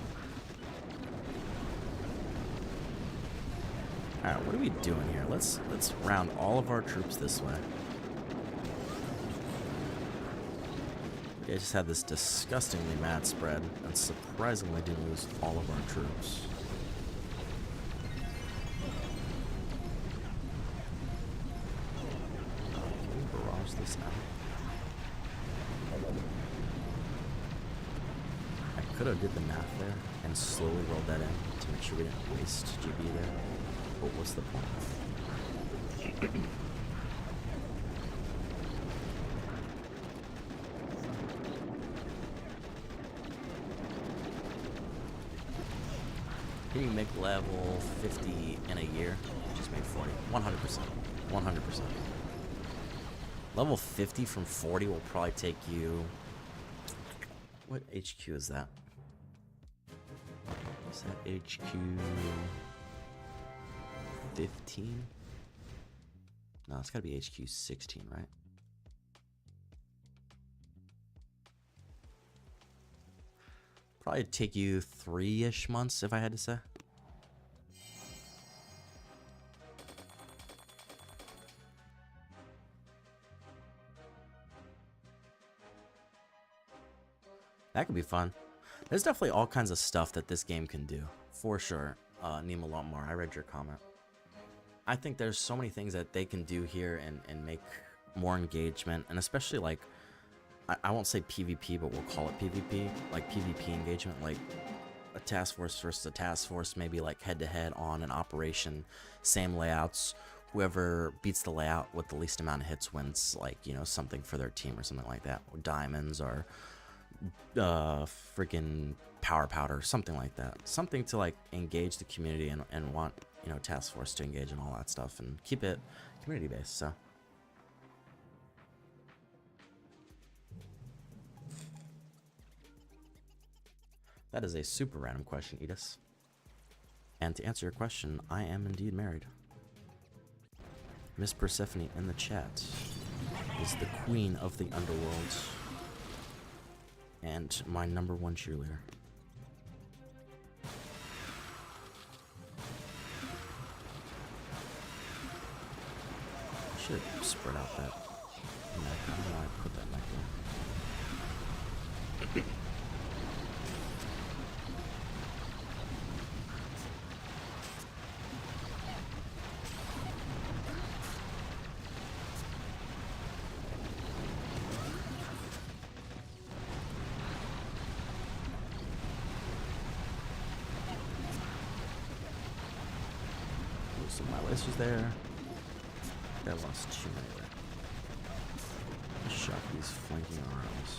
Alright, what are we doing here? Let's round all of our troops this way. I just had this disgustingly mad spread, and surprisingly didn't lose all of our troops. Can we barrage this out? I could have did the math there and slowly rolled that in to make sure we didn't waste GB there. But what's the point? Can you make level 50 in a year? Just made 40. 100%. 100%. Level 50 from 40 will probably take you... What HQ is that? Is that HQ 15? No, it's gotta be HQ 16, right? Probably take you 3-ish months, if I had to say. That could be fun. There's definitely all kinds of stuff that this game can do, for sure. Nemo Lotmar, I read your comment. I think there's so many things that they can do here and make more engagement, and especially like, I won't say PvP, but we'll call it PvP, like PvP engagement, like a task force versus a task force, maybe like head-to-head on an operation, same layouts. Whoever beats the layout with the least amount of hits wins, like, you know, something for their team or something like that, or diamonds, or freaking power powder, something like that. Something to like engage the community and want, you know, task force to engage in all that stuff and keep it community based. So that is a super random question, Edis. And to answer your question, I am indeed married. Miss Persephone in the chat is the queen of the underworld and my #1 cheerleader. I should spread out that neck. I don't know why I put that neck there. So my laser's there. That lost too many there. Shot these flanking arrows.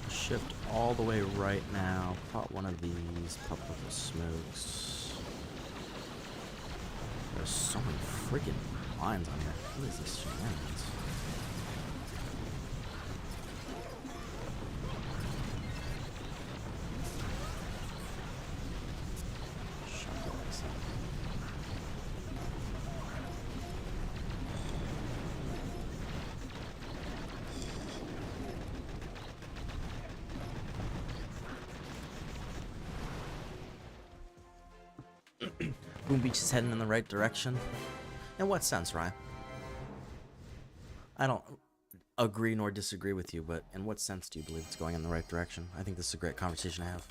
Shift all the way right now. Pop one of these. Pop up the smokes. There's so many freaking lines on here. What is this shenanigans? Boom Beach is heading in the right direction. In what sense, Ryan? I don't agree nor disagree with you, but in what sense do you believe it's going in the right direction? I think this is a great conversation to have.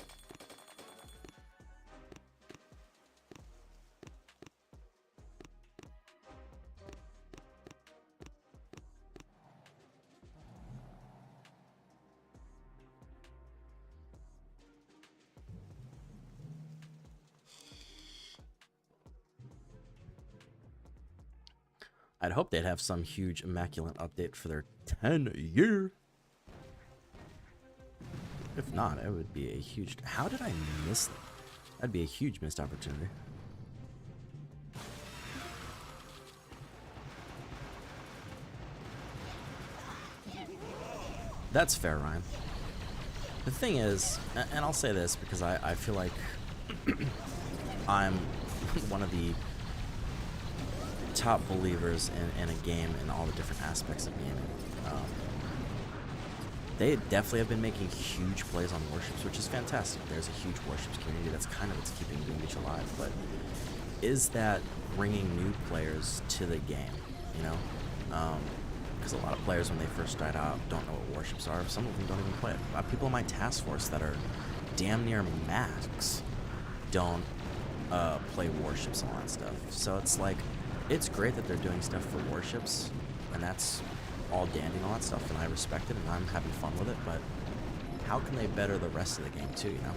I'd hope they'd have some huge immaculate update for their 10-year. If not, it would be a huge... How did I miss that? That'd be a huge missed opportunity. That's fair, Ryan. The thing is, and I'll say this because I feel like I'm one of the top believers in a game in all the different aspects of gaming. They definitely have been making huge plays on warships, which is fantastic. There's a huge warships community that's kind of what's keeping Boom Beach alive, but is that bringing new players to the game, you know? Because a lot of players, when they first start out, don't know what warships are. Some of them don't even play it. People in my task force that are damn near max don't play warships and all that stuff. So it's like, it's great that they're doing stuff for warships, and that's all dandy and all that stuff, and I respect it, and I'm having fun with it, but how can they better the rest of the game too, you know?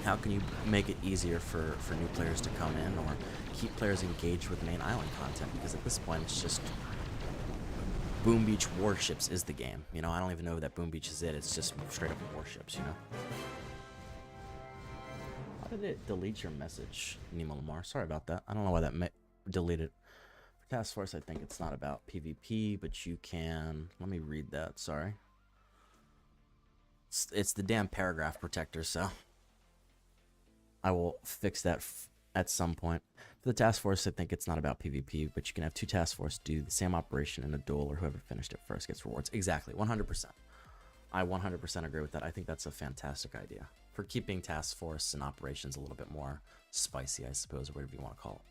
How can you make it easier for new players to come in, or keep players engaged with main island content? Because at this point, it's just Boom Beach warships is the game, you know? I don't even know that Boom Beach is it, it's just straight up warships, you know? How did it delete your message, Nemo Lamar? Sorry about that. I don't know why that deleted. For Task Force, I think it's not about PvP, but you can... Let me read that, sorry. It's the damn paragraph protector, so... I will fix that at some point. For the Task Force, I think it's not about PvP, but you can have two Task Force do the same operation in a duel, or whoever finished it first gets rewards. Exactly, 100%. I 100% agree with that. I think that's a fantastic idea for keeping Task Force and operations a little bit more spicy, I suppose, or whatever you want to call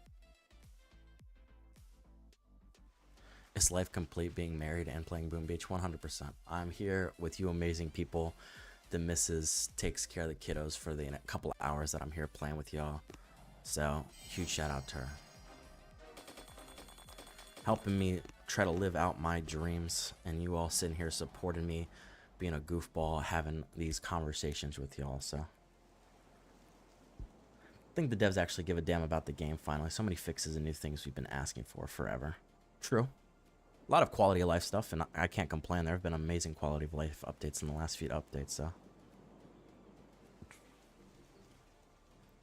it. Is life complete being married and playing Boom Beach? 100%. I'm here with you amazing people. The missus takes care of the kiddos for the couple of hours that I'm here playing with y'all. So, huge shout out to her. Helping me try to live out my dreams, and you all sitting here supporting me, being a goofball, having these conversations with y'all, so. I think the devs actually give a damn about the game finally. So many fixes and new things we've been asking for forever. True. A lot of quality of life stuff, and I can't complain. There have been amazing quality of life updates in the last few updates, so.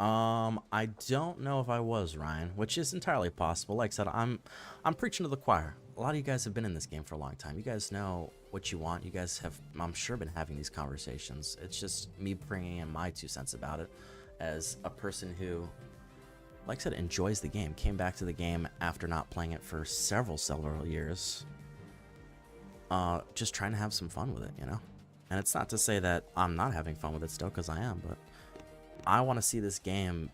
I don't know if I was, Ryan, which is entirely possible. Like I said, I'm preaching to the choir. A lot of you guys have been in this game for a long time. You guys know what you want. You guys have, I'm sure, been having these conversations. It's just me bringing in my 2 cents about it as a person who, like I said, enjoys the game, came back to the game after not playing it for several years. Just trying to have some fun with it, you know? And it's not to say that I'm not having fun with it still, because I am, but I want to see this game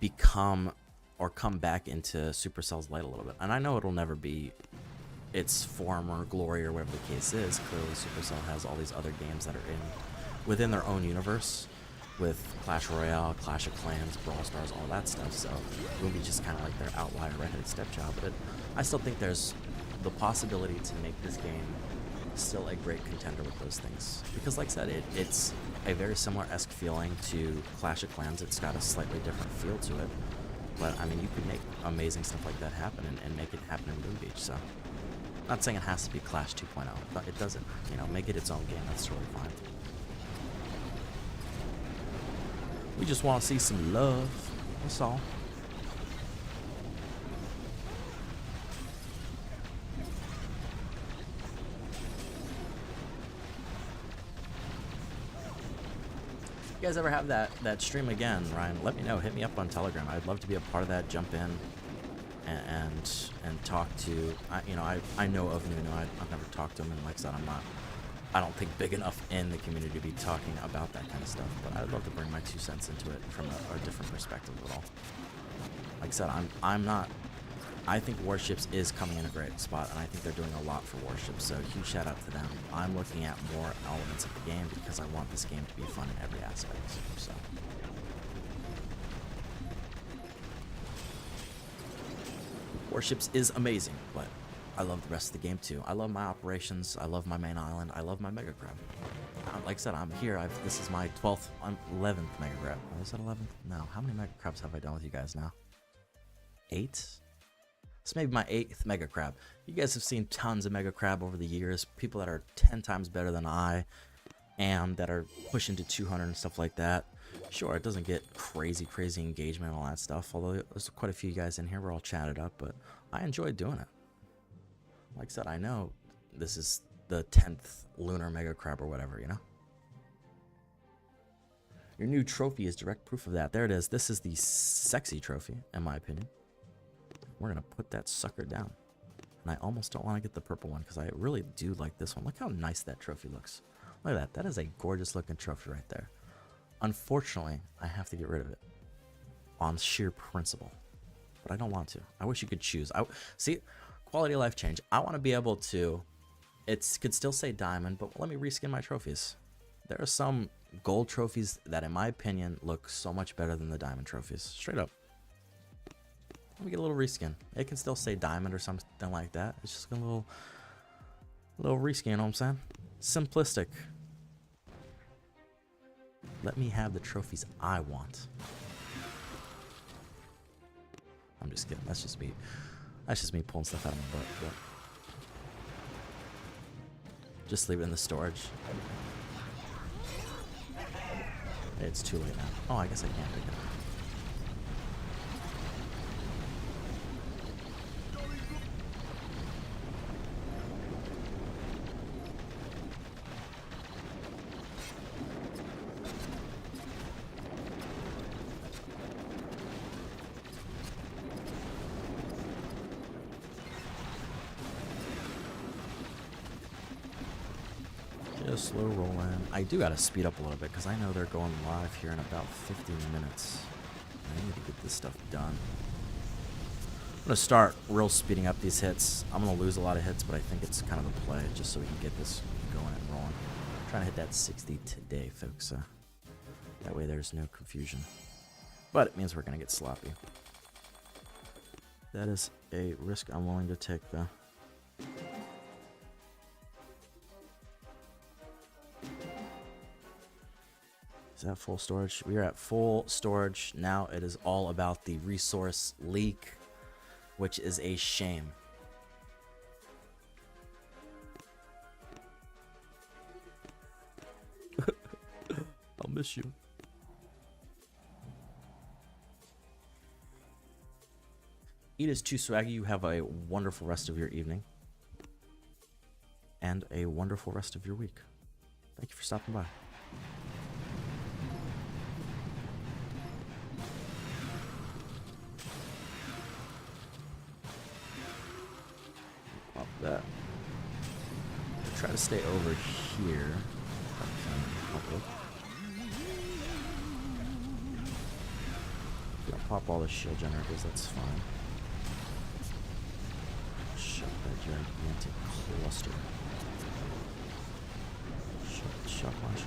become or come back into Supercell's light a little bit. And I know it'll never be its form or glory or whatever the case is. Clearly, Supercell has all these other games that are within their own universe, with Clash Royale, Clash of Clans, Brawl Stars, all that stuff. So Boom Beach is kind of like their outlier redheaded stepchild. But I still think there's the possibility to make this game still a great contender with those things. Because like I said, it's a very similar-esque feeling to Clash of Clans. It's got a slightly different feel to it. But, I mean, you could make amazing stuff like that happen and make it happen in Boom Beach. So, not saying it has to be Clash 2.0, but it doesn't. You know, make it its own game. That's totally fine. We just want to see some love. That's all. You guys ever have that stream again, Ryan? Let me know. Hit me up on Telegram. I'd love to be a part of that. Jump in and talk to. I know of Nuno. I've never talked to him, and like I said, I'm not I don't think big enough in the community to be talking about that kind of stuff, but I'd love to bring my 2 cents into it from a different perspective at all. Like I said, I'm not. I think Warships is coming in a great spot, and I think they're doing a lot for Warships. So huge shout out to them. I'm looking at more elements of the game because I want this game to be fun in every aspect. So. Warships is amazing, but I love the rest of the game too. I love my operations. I love my main island. I love my Mega Crab. Like I said, I'm here. This is my 12th, 11th Mega Crab. Oh, is that 11th? No. How many Mega Crabs have I done with you guys now? 8? This may be my 8th Mega Crab. You guys have seen tons of Mega Crab over the years. People that are 10 times better than I am, that are pushing to 200 and stuff like that. Sure, it doesn't get crazy engagement and all that stuff, although there's quite a few guys in here. We're all chatted up, but I enjoy doing it. Like I said, I know this is the 10th Lunar Mega Crab or whatever, you know? Your new trophy is direct proof of that. There it is. This is the sexy trophy, in my opinion. We're going to put that sucker down. And I almost don't want to get the purple one because I really do like this one. Look how nice that trophy looks. Look at that. That is a gorgeous looking trophy right there. Unfortunately, I have to get rid of it on sheer principle, but I don't want to. I wish you could choose. See, quality of life change. I want to be able to. It could still say diamond, but let me reskin my trophies. There are some gold trophies that, in my opinion, look so much better than the diamond trophies. Straight up. Let me get a little reskin. It can still say diamond or something like that. It's just a little reskin. You know what I'm saying? Simplistic. Let me have the trophies I want. I'm just kidding. That's just me. That's just me pulling stuff out of my butt. But just leave it in the storage. It's too late now. Oh, I guess I can't pick it up. Just slow rolling. I do gotta speed up a little bit because I know they're going live here in about 15 minutes. I need to get this stuff done. I'm gonna start real speeding up these hits. I'm gonna lose a lot of hits, but I think it's kind of a play just so we can get this going and rolling. I'm trying to hit that 60 today, folks. That way there's no confusion. But it means we're gonna get sloppy. That is a risk I'm willing to take, though. Is that full storage? We are at full storage. Now it is all about the resource leak, which is a shame. I'll miss you. Eat is too swaggy. You have a wonderful rest of your evening. And a wonderful rest of your week. Thank you for stopping by. That. I'll try to stay over here. Gonna pop all the shield generators, that's fine. Shut that gigantic cluster. Shut the shock launcher.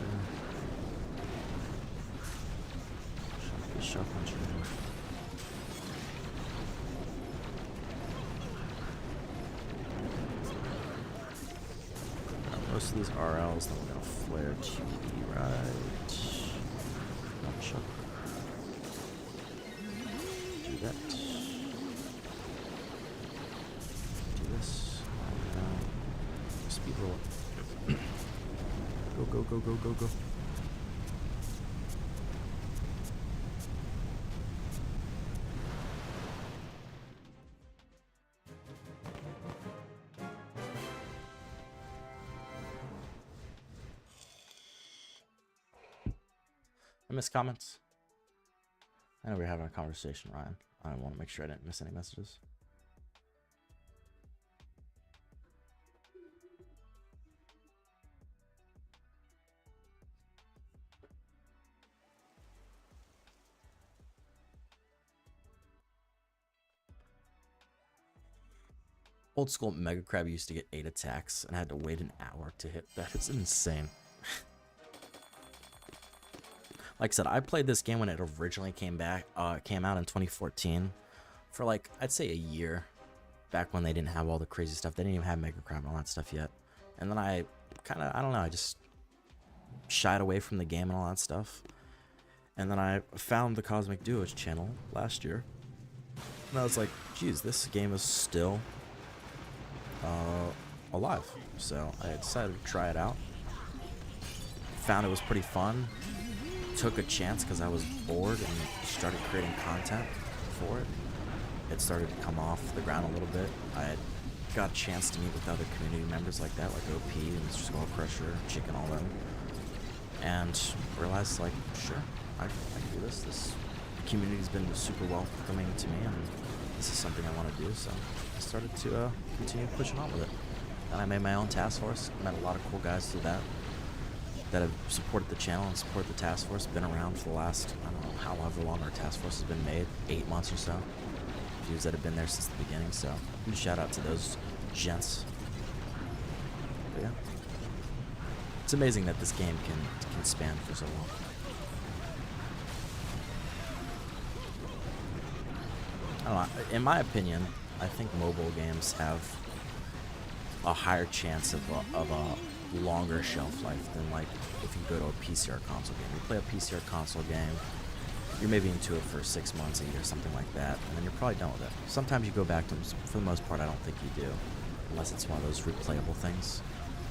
Shut the shock launcher. Most of these RLs, then we're gonna flare TD, right? Not sure. Do that. Do this. Speed roll. Go, go, go, go, go, go. I missed comments. I know we were having a conversation, Ryan. I want to make sure I didn't miss any messages. Old school Mega Crab used to get 8 attacks and I had to wait an hour to hit that. It's insane. Like I said, I played this game when it originally came out in 2014 for like, I'd say a year, back when they didn't have all the crazy stuff. They didn't even have Mega Crab and all that stuff yet. And then I kind of, I don't know, I just shied away from the game and all that stuff. And then I found the Cosmic Duos channel last year. And I was like, geez, this game is still alive. So I decided to try it out. Found it was pretty fun. Took a chance because I was bored and started creating content for it. It started to come off the ground a little bit. I had got a chance to meet with other community members like that, like OP and Mr. Skull Crusher, Chicken, all them. And realized, like, sure, I can do this. This community's been super welcoming to me, and this is something I want to do. So I started to continue pushing on with it. Then I made my own task force. Met a lot of cool guys through that have supported the channel and support the task force. Been around for the last, I don't know, however long our task force has been made, 8 months or so. Dudes that have been there since the beginning. So huge shout out to those gents. But yeah, it's amazing that this game can span for so long. I don't know, in my opinion, I think mobile games have a higher chance of a longer shelf life than like if you go to a PC or console game. You play a PC or console game, you're maybe into it for 6 months, a year, something like that, and then you're probably done with it. Sometimes you go back to them. For the most part, I don't think you do, unless it's one of those replayable things.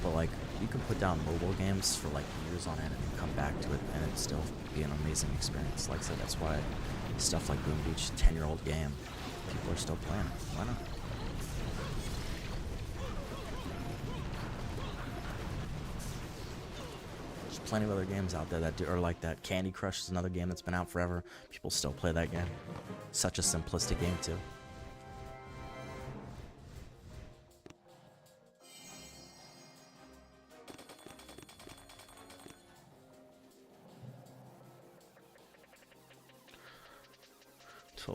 But like, you can put down mobile games for like years on end and come back to it, and it'd still be an amazing experience. Like I said, that's why stuff like Boom Beach, 10-year-old game, people are still playing it. Why not? There's plenty of other games out there that are like that. Candy Crush is another game that's been out forever. People still play that game. Such a simplistic game too.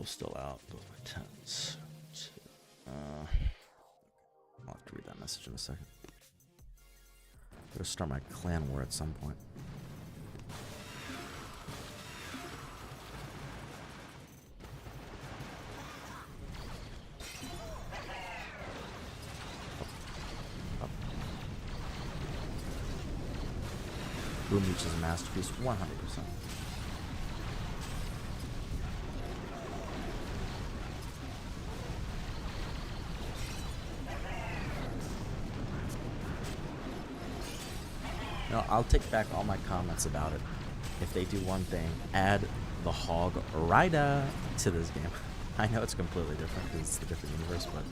Still out. Those are my 10s. I'll have to read that message in a second. Gotta start my clan war at some point. Boom Beach is a masterpiece, 100%. No, I'll take back all my comments about it. If they do one thing, add the Hog Rider to this game. I know it's completely different because it's a different universe, but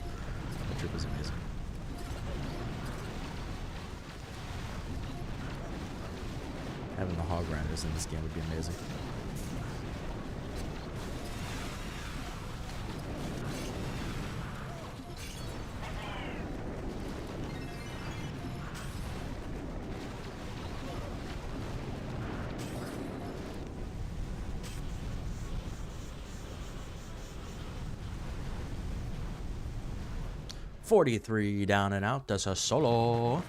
the trip is amazing. Having the Hog Riders in this game would be amazing. $43 down and out. That's a solo.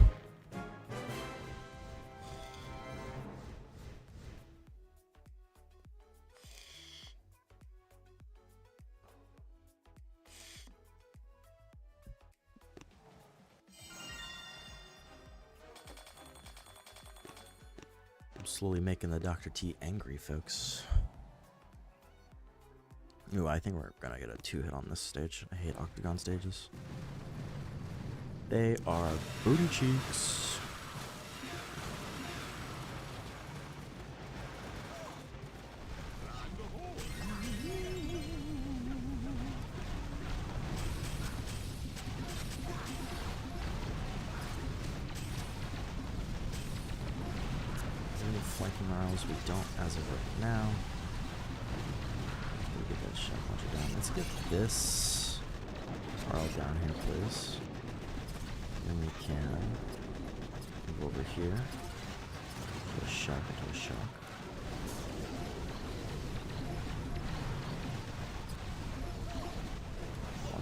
I'm slowly making the Dr. T angry, folks. Ooh, I think we're gonna get a 2-hit on this stage. I hate octagon stages. They are booty cheeks. Any flanking arrows? We don't as of right now. We'll get that shot launcher down. Let's get this arrow down here, please. Then we can move over here. Do a shock into a shock.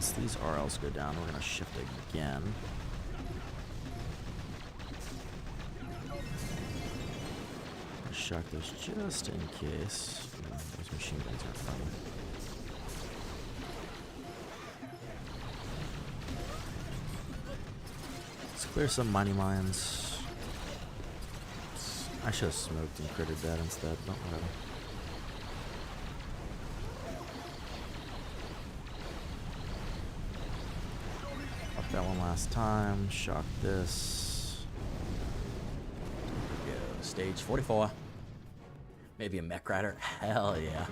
once these RLs go down, we're gonna shift again. Shock those just in case. Those machine guns aren't funny. Let's clear some mining mines. I should have smoked and critted that instead, but whatever. Up that one last time. Shock this. There we go. Stage 44. Maybe a mech rider? Hell yeah.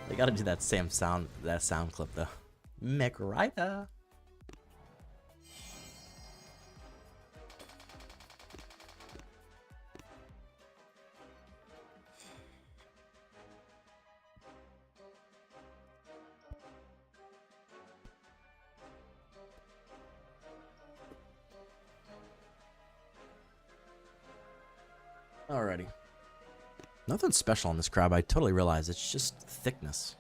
They gotta do that same sound, that sound clip though. Mech rider. Alrighty. Nothing special on this crab. I totally realize it's just thickness.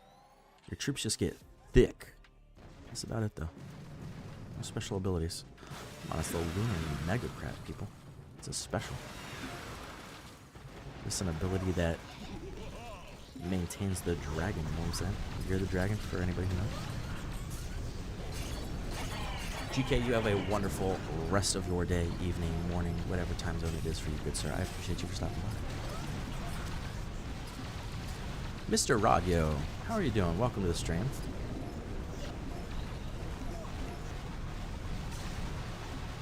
Your troops just get thick. That's about it, though. No special abilities. Come on, it's the Lunar Mega Crab, people. It's a special. It's an ability that maintains the dragon, you know what I'm saying? You're the dragon, for anybody who knows. GK, you have a wonderful rest of your day, evening, morning, whatever time zone it is for you, good sir. I appreciate you for stopping by. Mr. Rodyo, how are you doing? Welcome to the stream.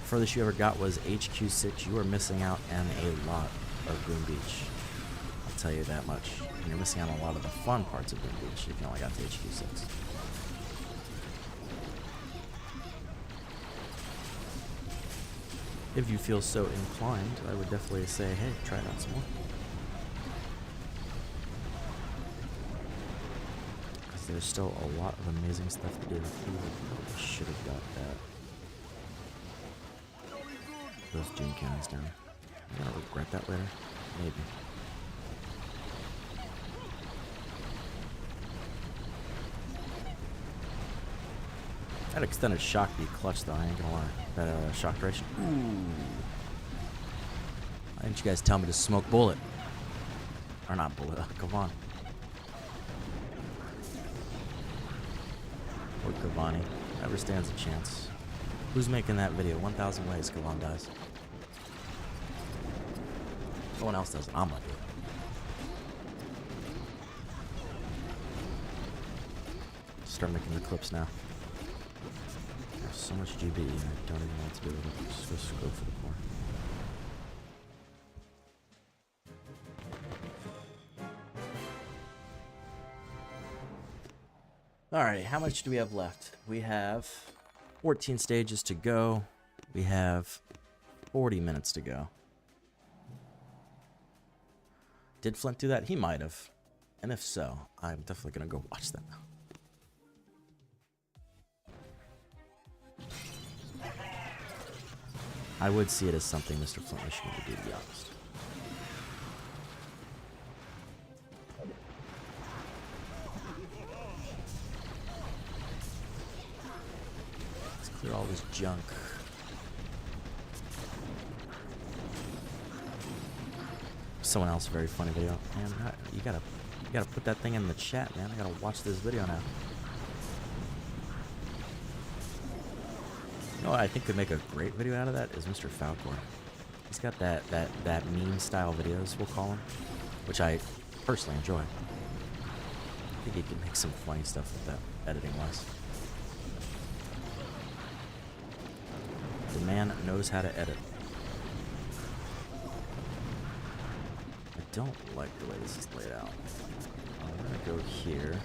Furthest you ever got was HQ6. You are missing out on a lot of Boom Beach. I'll tell you that much. And you're missing out on a lot of the fun parts of Boom Beach if you only got to HQ6. If you feel so inclined, I would definitely say, hey, try it out some more. Because there's still a lot of amazing stuff to do. Ooh, I should have got that. Those doom cannons down. I'm gonna regret that later. Maybe. That extended shock be clutch though, I ain't gonna lie. That shock duration. Ooh. Why didn't you guys tell me to smoke bullet? Or not bullet, come on. Or Cavani. Never stands a chance. Who's making that video? 1,000 ways Kavan dies. No one else does it. I'm gonna do it. Start making the clips now. There's so much GB, I don't even want to do it. Just go for the core. Alright, how much do we have left? We have 14 stages to go. We have 40 minutes to go. Did Flint do that? He might have. And if so, I'm definitely going to go watch that now. I would see it as something Mr. Flint wished me to do, to be honest. Let's clear all this junk. Someone else, very funny video. Man, you gotta put that thing in the chat, man. I gotta watch this video now. You know what I think could make a great video out of that is Mr. Falcor. He's got that meme style videos, we'll call them, which I personally enjoy. I think he can make some funny stuff with that, editing wise. The man knows how to edit. I don't like the way this is laid out. I'm gonna go here,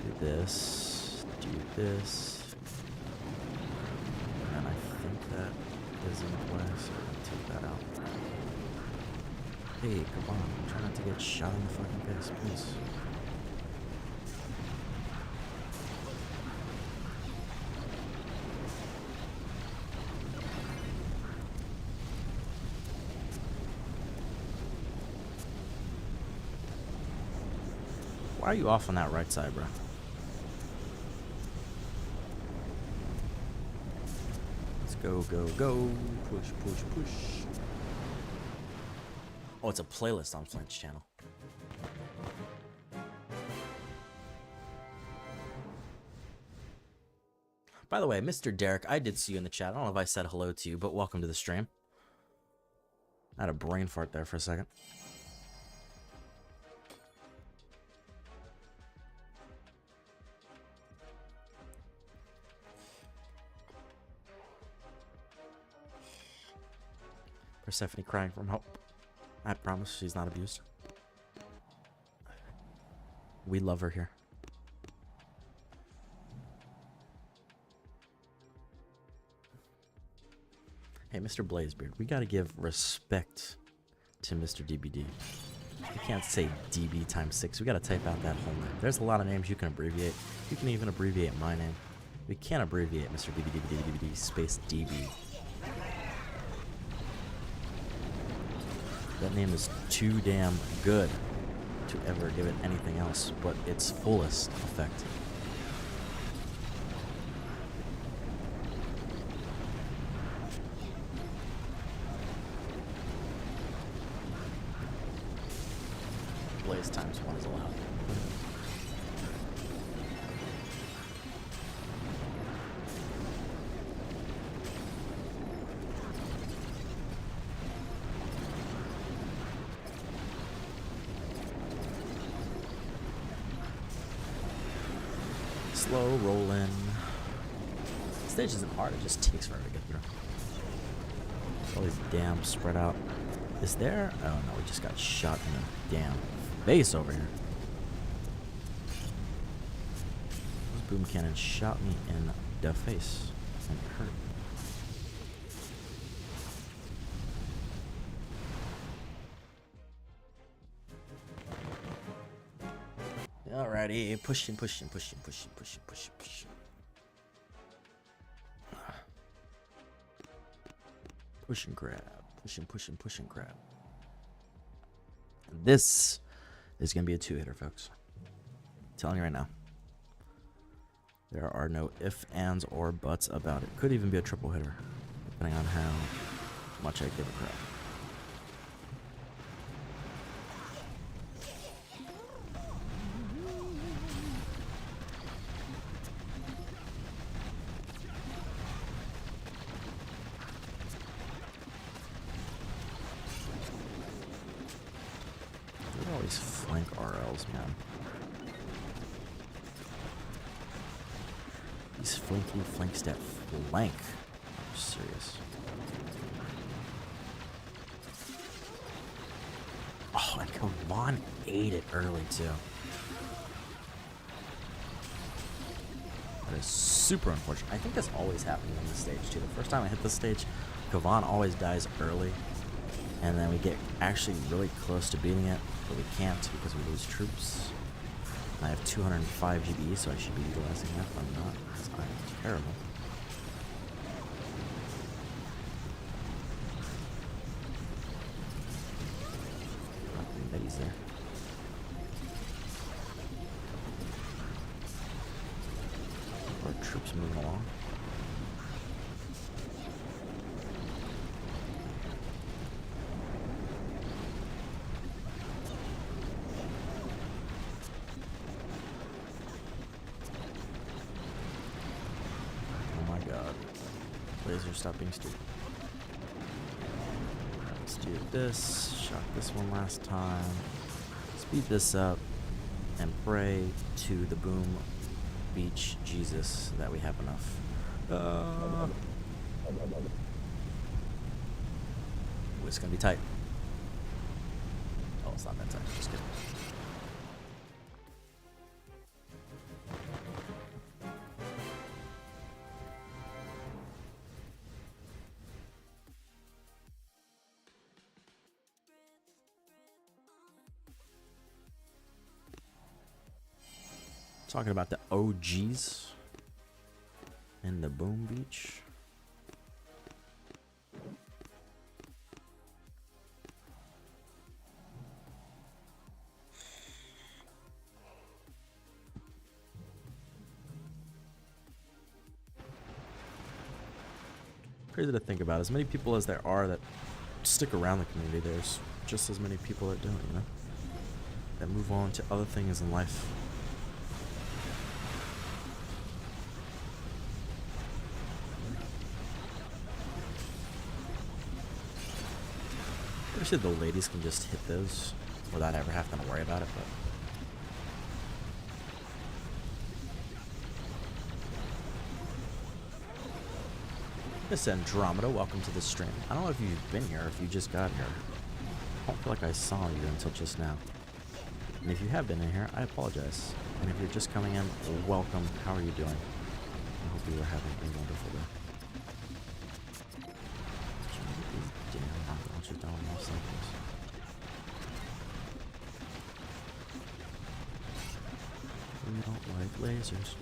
do this, and I think that is in place. So I'm gonna take that out. Hey, come on, I'm trying not to get shot in the fucking face, please. Why are you off on that right side, bro? Go, go, go. Push, push, push. Oh, it's a playlist on Flint's channel. By the way, Mr. Derek, I did see you in the chat. I don't know if I said hello to you, but welcome to the stream. I had a brain fart there for a second. Persephone crying from hope. I promise she's not abused. We love her here. Hey, Mr. Blazebeard, we gotta give respect to Mr. DBD. You can't say DB times 6. We gotta type out that whole name. There's a lot of names you can abbreviate. You can even abbreviate my name. We can't abbreviate Mr. DBD space DB. That name is too damn good to ever give it anything else but its fullest effect. Blaze times 1 is allowed. Slow rolling. The stage isn't hard, it just takes forever to get through. All these damn spread out. Is there? Oh no, we just got shot in the damn face over here. This boom cannon shot me in the face and it hurt. Alrighty, pushing. Push and grab. Push and grab. This is going to be a 2-hitter, folks. I'm telling you right now. There are no ifs, ands, or buts about it. Could even be a triple hitter, depending on how much I give a crap. Always flank RLs, man. These flanky flanks that flank. I'm serious. Oh, and Kavan ate it early too. That is super unfortunate. I think that's always happening on this stage too. The first time I hit this stage, Kavan always dies early. And then we get actually really close to beating it, but we can't because we lose troops. I have 205 GB, so I should be utilizing that, but I'm not, because I'm terrible. I bet he's there. Our troops moving along. Laser, stop being stupid. Let's do this. Shot this one last time. Speed this up and pray to the boom beach Jesus that we have enough. Ooh, it's gonna be tight. Oh, it's not that tight. Just kidding. Talking about the OGs in the boom beach. Crazy to think about. As many people as there are that stick around the community, there's just as many people that don't, you know? That move on to other things in life. I wish that the ladies can just hit those without ever having to worry about it, but Miss Andromeda, welcome to the stream. I don't know if you've been here or if you just got here. I don't feel like I saw you until just now. And if you have been in here, I apologize. And if you're just coming in, welcome. How are you doing? I hope you are having a wonderful day. Damn launchers down on cycles. We don't like lasers.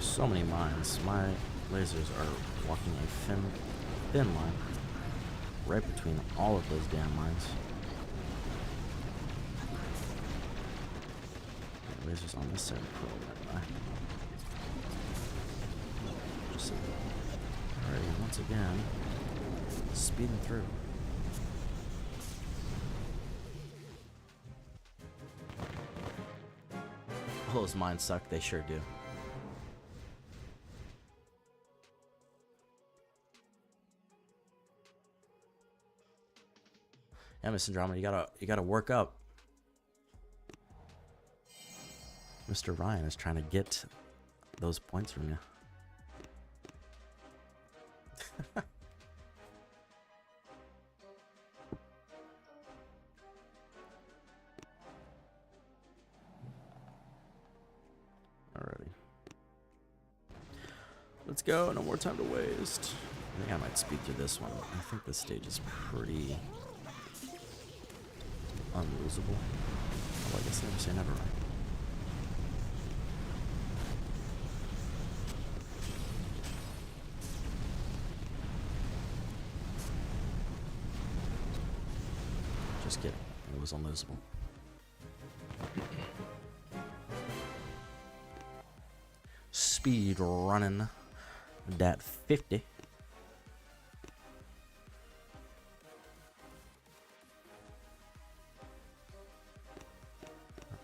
So many mines. My lasers are walking a thin line right between all of those damn mines. Lasers on this side of the program. Just alright, once again, speeding through. All those mines suck. They sure do. Yeah, Miss Andromeda, you gotta work up. Mr. Ryan is trying to get those points from you. Alrighty. Let's go, no more time to waste. I think I might speed through this one. I think this stage is pretty unlosable. Oh, I guess never say never, right? Just kidding. It was unlosable. Speed running that 50.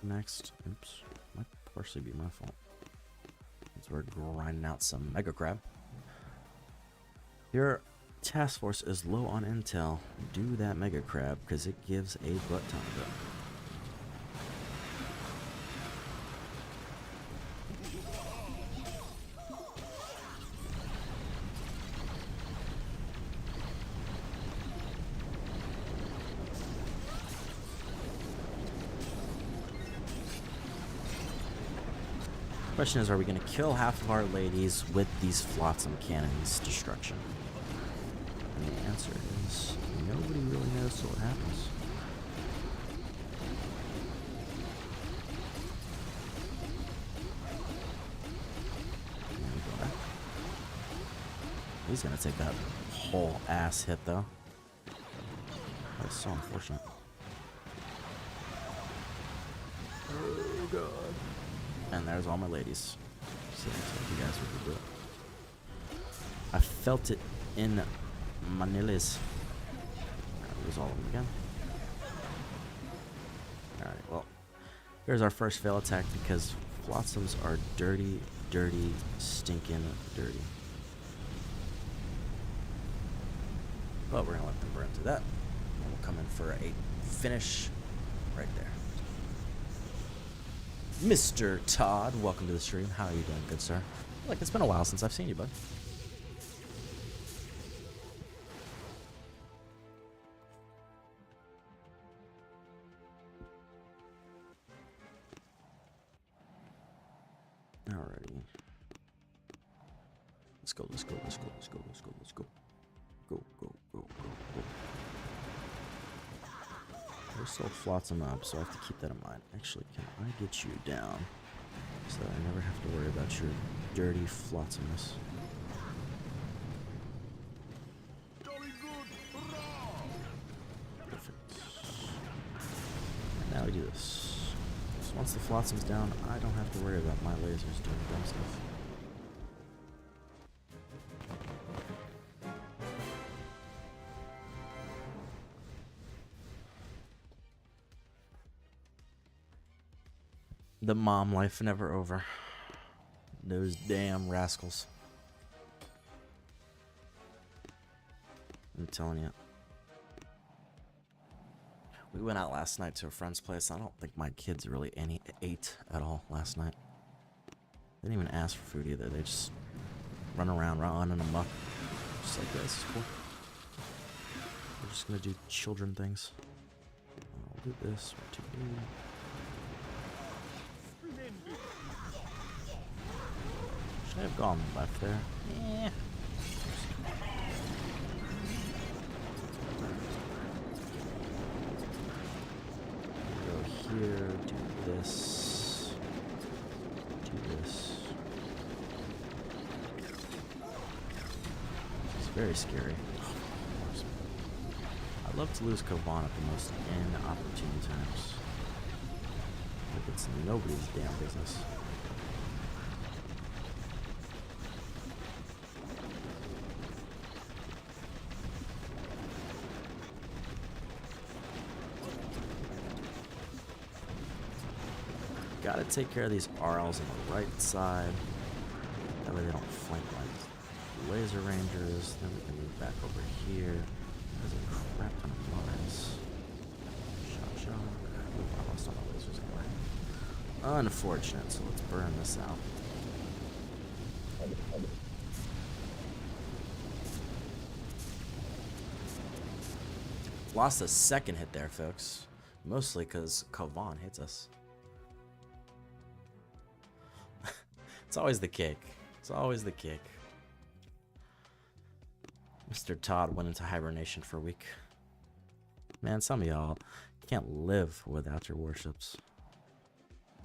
Next, oops, might partially be my fault. As we're grinding out some Mega Crab. Your task force is low on intel. Do that Mega Crab because it gives a butt ton of it. Question is, are we going to kill half of our ladies with these flotsam cannons destruction? And the answer is nobody really knows till it happens. He's going to take that whole ass hit though. That's so unfortunate. Oh god. And there's all my ladies. So I told you guys we could do it. I felt it in my nillies. Lose all of them again. Alright, well. Here's our first fail attack because flotsams are dirty, dirty, stinking dirty. But we're going to let them burn through that. And we'll come in for a finish right there. Mr. Todd, welcome to the stream. How are you doing, good sir? Like, it's been a while since I've seen you, bud. Alrighty. Let's go, let's go, let's go, let's go, let's go, let's go. Go, go, go, go, go. We're still flotsam up, so I have to keep that in mind. Actually, can I get you down so that I never have to worry about your dirty flotsamness? Perfect. And now we do this. So once the flotsam's down, I don't have to worry about my lasers doing dumb stuff. The mom life never over. Those damn rascals. I'm telling you. We went out last night to a friend's place. I don't think my kids really ate at all last night. They didn't even ask for food either. They just run around, running amok. Just like, yeah, this is cool. We're just gonna do children things. I'll do this. What to do? Should I have gone left there? Yeah. Go here, do this, do this. It's very scary. I love to lose Kovan at the most inopportune times. Like it's nobody's damn business. Gotta take care of these RLs on the right side. That way they don't flank my laser rangers. Then we can move back over here. There's a crap ton of Mars. Shock, shock. Ooh, I lost all my lasers anyway. Unfortunate, so let's burn this out. Lost a second hit there, folks. Mostly because Kovan hits us. It's always the kick. It's always the kick. Mr. Todd went into hibernation for a week. Man, some of y'all can't live without your warships.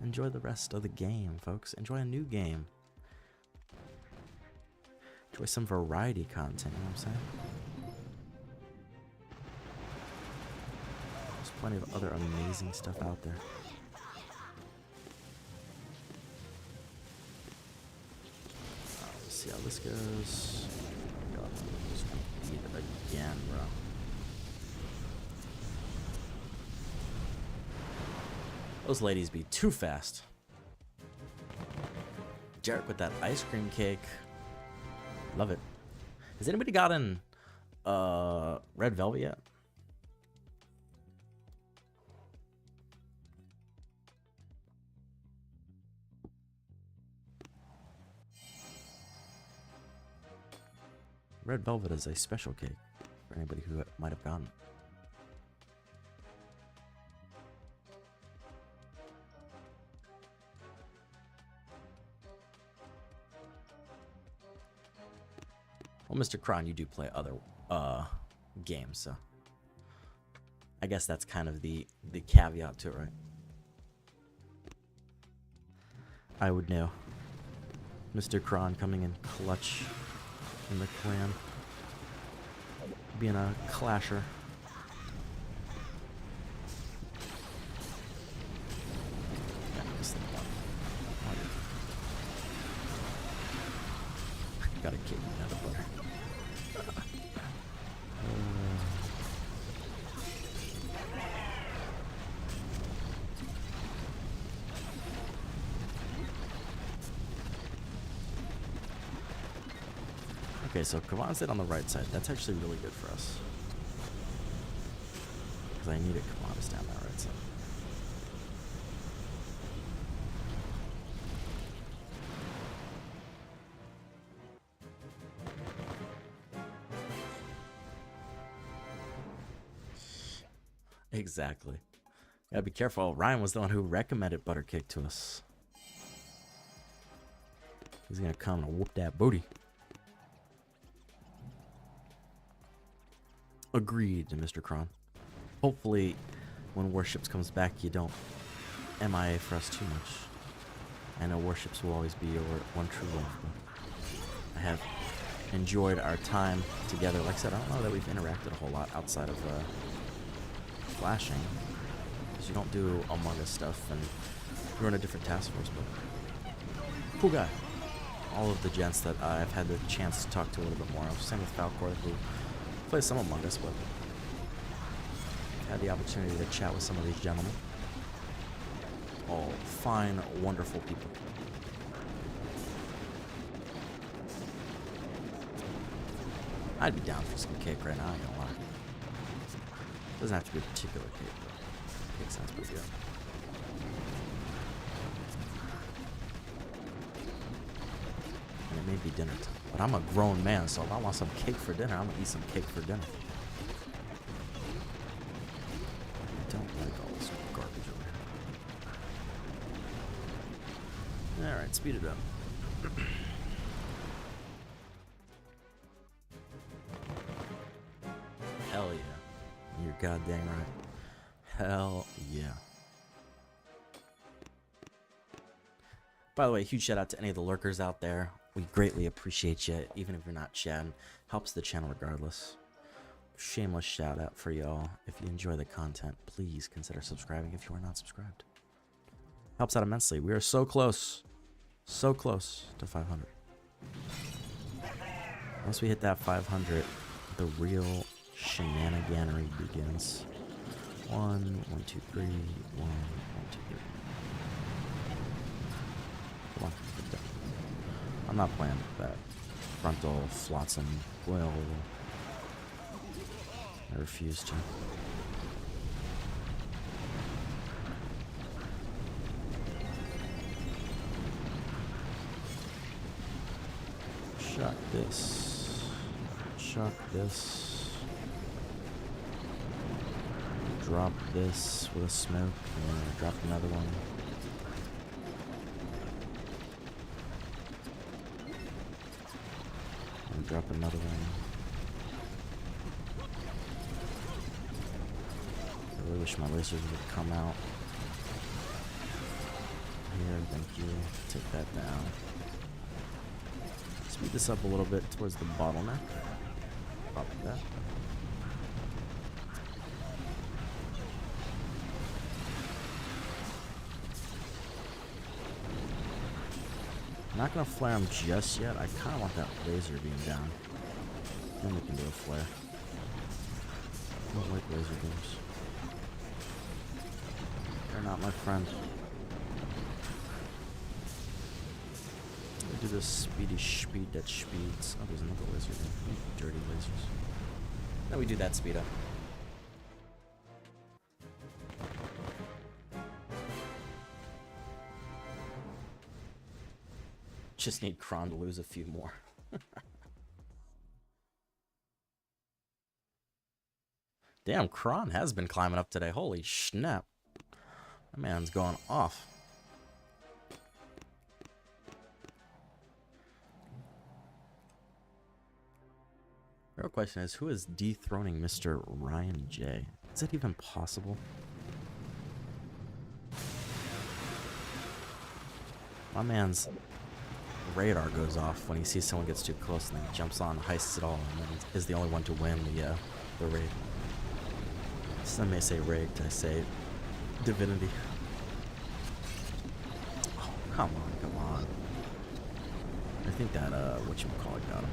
Enjoy the rest of the game, folks. Enjoy a new game. Enjoy some variety content, you know what I'm saying? There's plenty of other amazing stuff out there. See how this goes. God, I'm just gonna beat it again, bro. Those ladies be too fast. Jarek with that ice cream cake. Love it. Has anybody gotten red velvet yet? Red velvet is a special cake for anybody who might have gotten it. Well, Mr. Kron, you do play other games, so I guess that's kind of the caveat to it, right? I would know. Mr. Kron coming in clutch in the clan, being a clasher. Gotta kick me out of butter. Okay, so Kavan's it on the right side. That's actually really good for us. Because I needed Kavan's down that right side. Exactly. Gotta be careful. Ryan was the one who recommended butter cake to us. He's gonna come and whoop that booty. Agreed, Mr. Kron. Hopefully, when Warships comes back, you don't MIA for us too much. I know Warships will always be your one true love, but I have enjoyed our time together. Like I said, I don't know that we've interacted a whole lot outside of flashing, because you don't do Among Us stuff, and you're in a different task force, but cool guy. All of the gents that I've had the chance to talk to a little bit more. Same with Falcor, who plays some Among Us, but had the opportunity to chat with some of these gentlemen. All fine, wonderful people. I'd be down for some cake right now, I ain't gonna lie. Doesn't have to be a particular cake, but cake sounds pretty good. And it may be dinner time, but I'm a grown man, so if I want some cake for dinner, I'm gonna eat some cake for dinner. I don't like all this garbage over here. Alright, speed it up. Hell yeah. You're goddamn right. Hell yeah. By the way, huge shout out to any of the lurkers out there. We greatly appreciate you, even if you're not chatting. Helps the channel regardless. Shameless shout out for y'all. If you enjoy the content, please consider subscribing if you are not subscribed. Helps out immensely. We are so close to 500. Once we hit that 500, the real shenaniganery begins. 1, 2, 3, 1, 2, 3. Come on, get done. I'm not playing that frontal flotsam oil. I refuse to. Shock this. Shock this. Drop this with a smoke, and then drop another one. And drop another one. I really wish my lasers would come out. Here, thank you. Take that down. Speed this up a little bit towards the bottleneck. Pop that. I'm not gonna flare him just yet. I kind of want that laser beam down. Then we can do a flare. I don't like laser beams. They're not my friend. We do this speedy speed that speeds. Oh, there's another laser beam. Dirty lasers. Then we do that speed up. Just need Kron to lose a few more. Damn, Kron has been climbing up today. Holy snap. That man's going off. The real question is, who is dethroning Mr. Ryan J? Is that even possible? My man's radar goes off when he sees someone gets too close, and then he jumps on, heists it all, and then is the only one to win the raid. Some may say rigged, I say divinity. Oh, come on. I think that, whatchamacallit got him.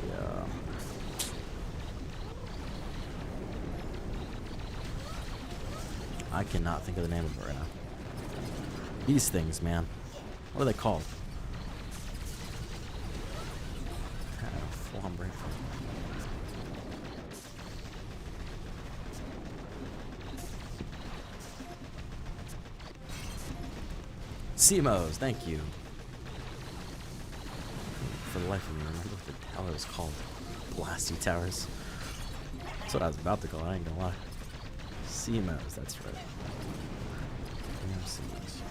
Yeah. I cannot think of the name of it right now. These things, man. What are they called? Full on break. CMOs, thank you. For the life of me, remember what the hell it was called. Blasty towers. That's what I was about to call it, I ain't gonna lie. CMOs, that's right. CMOs.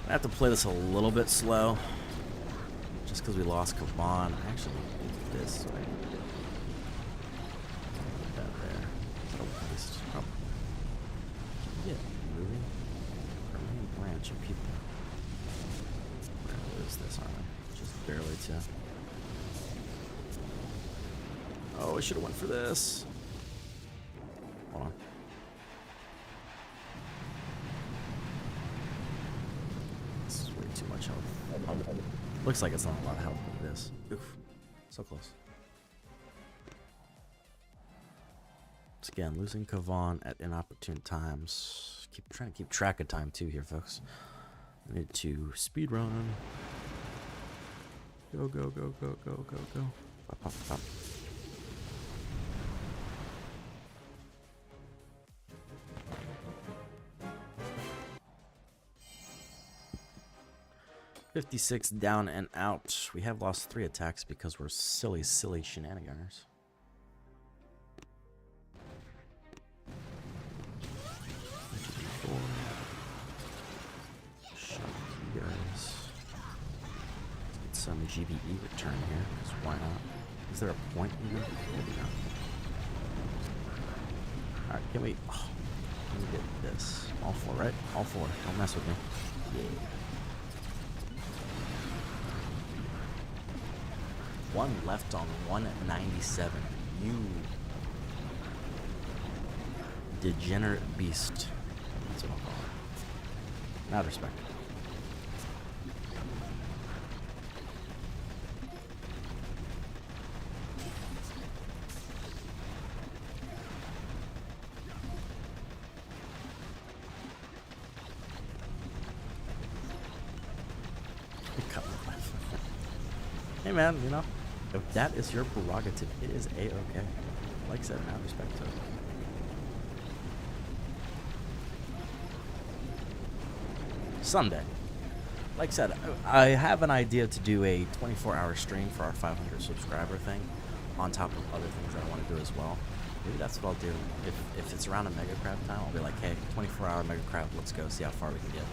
I have to play this a little bit slow, just because we lost Kavan. I actually need to do this, right? Put that there. Oh, waste. Oh. Can you get moving? Permanent branch of people. We're gonna lose this, aren't we? Just barely too. Oh, I should have went for this. Hold on. This is way too much health. Looks like it's not a lot of health, but it is. Oof. So close. Once again, losing Kavan at inopportune times. Trying to keep track of time too here, folks. I need to speed run. Go, go, go, go, go, go, go. Pop, pop, pop. $56 down and out. We have lost 3 attacks because we're silly shenanigans. Shock you guys. Let's get some GBE return here, because why not? Is there a point even? Maybe not. Alright, can we... Oh, let me get this. All 4, right? All 4. Don't mess with me. Yeah. 1 left on 197. You degenerate beast. That's what I'll call it. Not respected. Hey man, you know, if that is your prerogative, it is a-okay. Like I said, I respect to it. Someday. Like I said, I have an idea to do a 24-hour stream for our 500 subscriber thing, on top of other things that I want to do as well. Maybe that's what I'll do. If it's around a Mega Crab time, I'll be like, hey, 24-hour Mega Crab, let's go see how far we can get.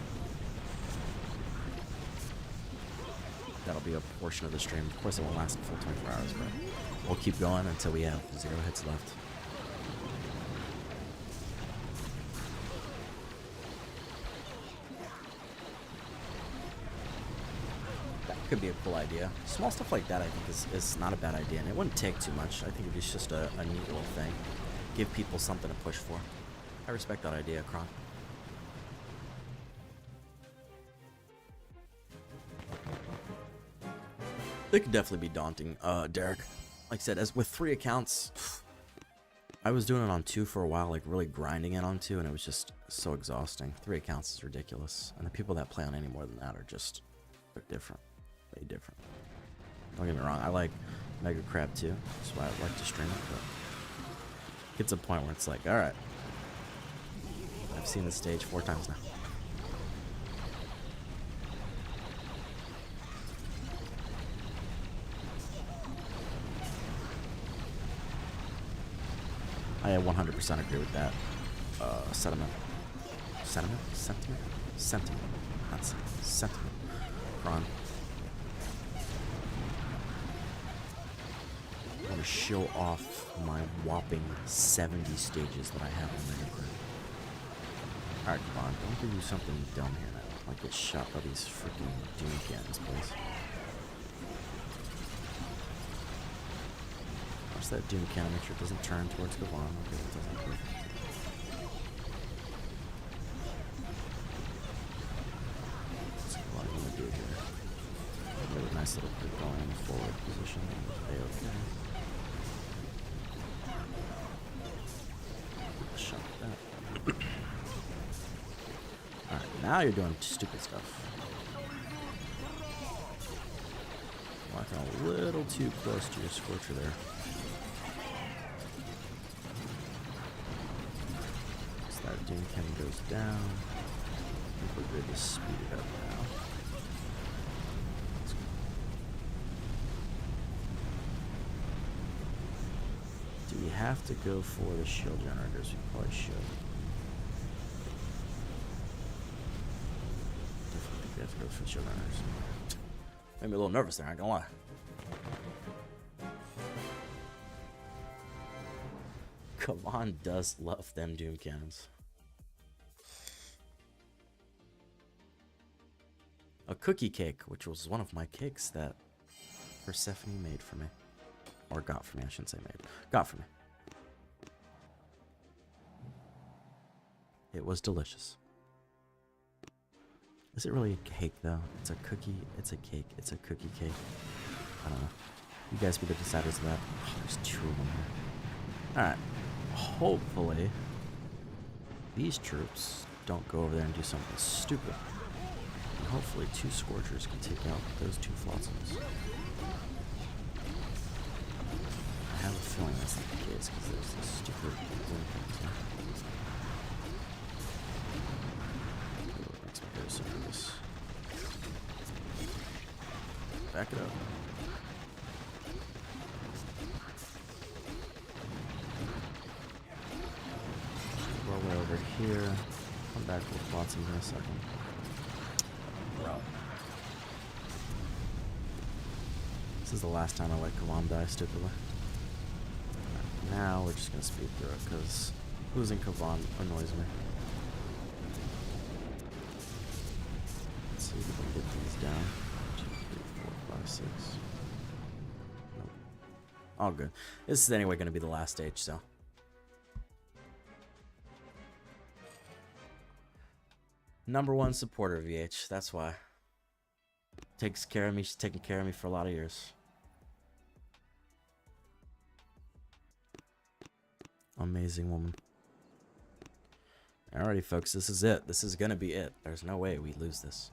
That'll be a portion of the stream. Of course, it won't last the full 24 hours, but we'll keep going until we have 0 hits left. That could be a cool idea. Small stuff like that, I think, is not a bad idea, and it wouldn't take too much. I think it's just a neat little thing. Give people something to push for. I respect that idea, Kron. It could definitely be daunting, Derek. Like I said, as with 3 accounts, I was doing it on 2 for a while, like really grinding it on 2, and it was just so exhausting. 3 accounts is ridiculous, and the people that play on any more than that are just, they're different, way different. Don't get me wrong, I like Mega Crab too, that's why I like to stream it, but it gets a point where it's like, alright, I've seen this stage 4 times now. I 100% agree with that. Sentiment. Not sentiment. Ron. I want to show off my whopping 70 stages that I have on Mega Crab. Alright, come on. Don't give you something dumb here now. Like get shot by these freaking doom cannons, please. That doom cannon, make sure it doesn't turn towards Kavan. Okay, it doesn't. Perfect. That's what I'm gonna do here. A really nice little quick going in the forward position. A-okay. Shot that. Alright, now you're doing stupid stuff. Walking a little too close to your Scorcher there. That doom cannon goes down. I think we're good to speed it up now. Do we have to go for the shield generators? We probably should. Definitely think we have to go for the learners. Made me a little nervous there, I ain't gonna lie. Kavan does love them Doom cannons. A cookie cake, which was one of my cakes that Persephone made for me. Or got for me, I shouldn't say made. Got for me. It was delicious. Is it really a cake, though? It's a cookie, it's a cake, it's a cookie cake. I don't know. You guys be the deciders of that. Oh, there's two of them here. Alright. Hopefully, these troops don't go over there and do something stupid. And hopefully, two Scorchers can take out those two Flotsams. I have a feeling that's not the case because there's this stupid wind things here. Makes me go so nervous. Back it up. Roll way over here. Come back with Flotsams in a second. Bro. This is the last time I let Kavan die stupidly. Now we're just gonna speed through it because losing Kavan annoys me. Let's see if we can get these down. 2, 3, 4, 5, 6. Nope. All good. This is anyway gonna be the last stage, so. #1 supporter VH, that's why. Takes care of me, she's taken care of me for a lot of years. Amazing woman. Alrighty, folks, this is it. This is gonna be it. There's no way we lose this.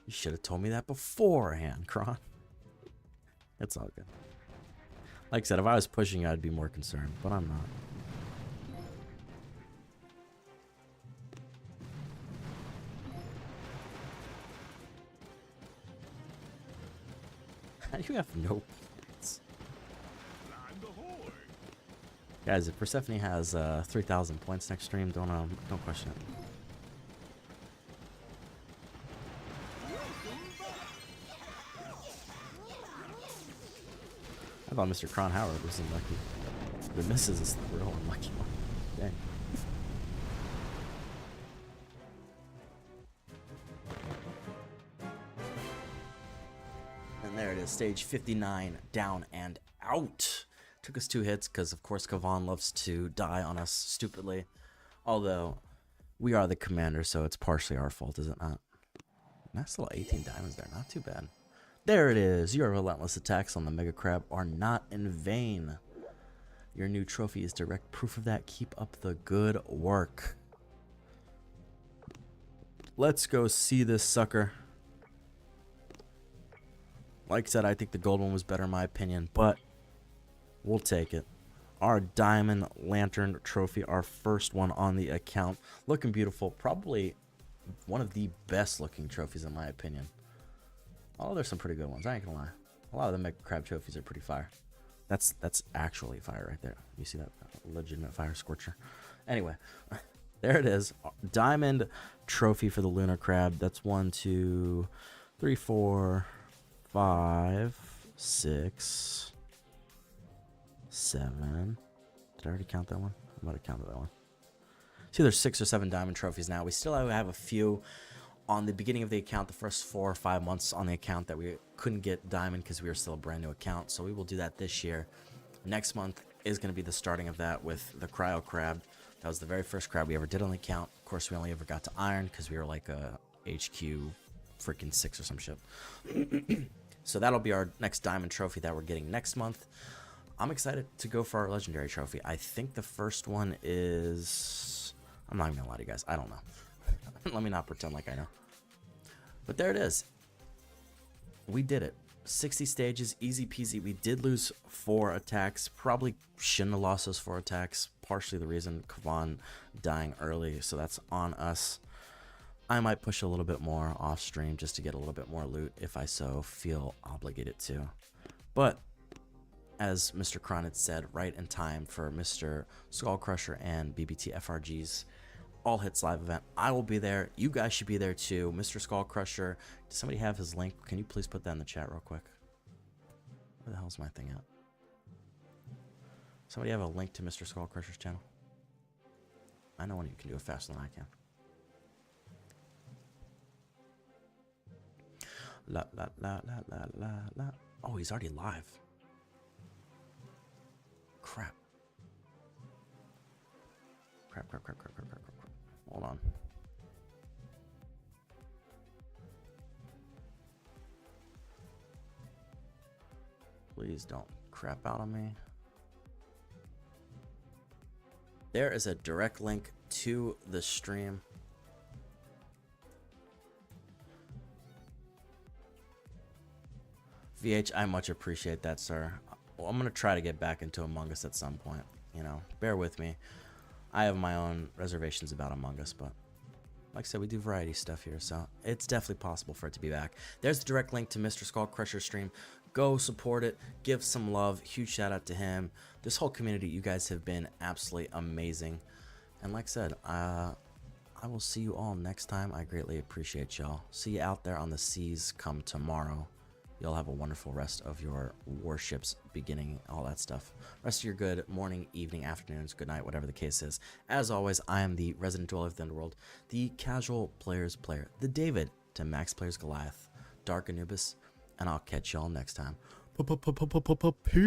You should have told me that beforehand, Kron. It's all good. Like I said, if I was pushing, I'd be more concerned, but I'm not. How do you have no points? Guys, if Persephone has 3,000 points next stream, don't question it. I thought Mr. Kron Howard was unlucky. The misses is the real unlucky one. Dang. And there it is, stage 59, down and out. Took us 2 hits because, of course, Kavan loves to die on us stupidly. Although, we are the commander, so it's partially our fault, is it not? Nice little 18 diamonds there, not too bad. There it is. Your relentless attacks on the Mega Crab are not in vain. Your new trophy is direct proof of that. Keep up the good work. Let's go see this sucker. Like I said, I think the gold one was better in my opinion, but we'll take it. Our Diamond Lantern trophy, our first one on the account. Looking beautiful. Probably one of the best looking trophies in my opinion. Oh, there's some pretty good ones. I ain't gonna lie. A lot of the Mega Crab trophies are pretty fire. That's actually fire right there. You see that? Legitimate fire scorcher. Anyway, there it is. Diamond trophy for the Lunar Crab. That's 1, 2, 3, 4, 5, 6, 7. Did I already count that one? I might have counted that one. See, there's 6 or 7 diamond trophies now. We still have a few on the beginning of the account, the first 4 or 5 months on the account that we couldn't get diamond because we were still a brand new account. So we will do that this year. Next month is going to be the starting of that with the Cryo Crab. That was the very first crab we ever did on the account. Of course, we only ever got to iron because we were like a HQ freaking 6 or some shit. So that'll be our next diamond trophy that we're getting next month. I'm excited to go for our legendary trophy. I think the first one is... I'm not even going to lie to you guys. I don't know. Let me not pretend like I know. But there it is. We did it. 60 stages, easy peasy. We did lose 4 attacks. Probably shouldn't have lost those 4 attacks. Partially the reason Kavan dying early, so that's on us. I might push a little bit more off stream just to get a little bit more loot if I so feel obligated to. But as Mr. Cronitz said, right in time for Mr. Skullcrusher and BBT FRG's All Hits Live event. I will be there. You guys should be there too. Mr. Skullcrusher, does somebody have his link? Can you please put that in the chat real quick? Where the hell's my thing at? Somebody have a link to Mr. Skullcrusher's channel? I know one of you can do it faster than I can. La la la la la la la. Oh, he's already live. Crap. Crap. Hold on. Please don't crap out on me. There is a direct link to the stream. VH, I much appreciate that, sir. Well, I'm going to try to get back into Among Us at some point. You know, bear with me. I have my own reservations about Among Us, but like I said, we do variety stuff here, so it's definitely possible for it to be back. There's the direct link to Mr. Skullcrusher's stream. Go support it. Give some love. Huge shout out to him. This whole community, you guys have been absolutely amazing. And like I said, I will see you all next time. I greatly appreciate y'all. See you out there on the seas come tomorrow. Y'all have a wonderful rest of your warships beginning, all that stuff. Rest of your good morning, evening, afternoons, good night, whatever the case is. As always, I am the resident dweller of the underworld, the casual player's player, the David to Max Player's Goliath, Dark Anubis, and I'll catch y'all next time. Peace.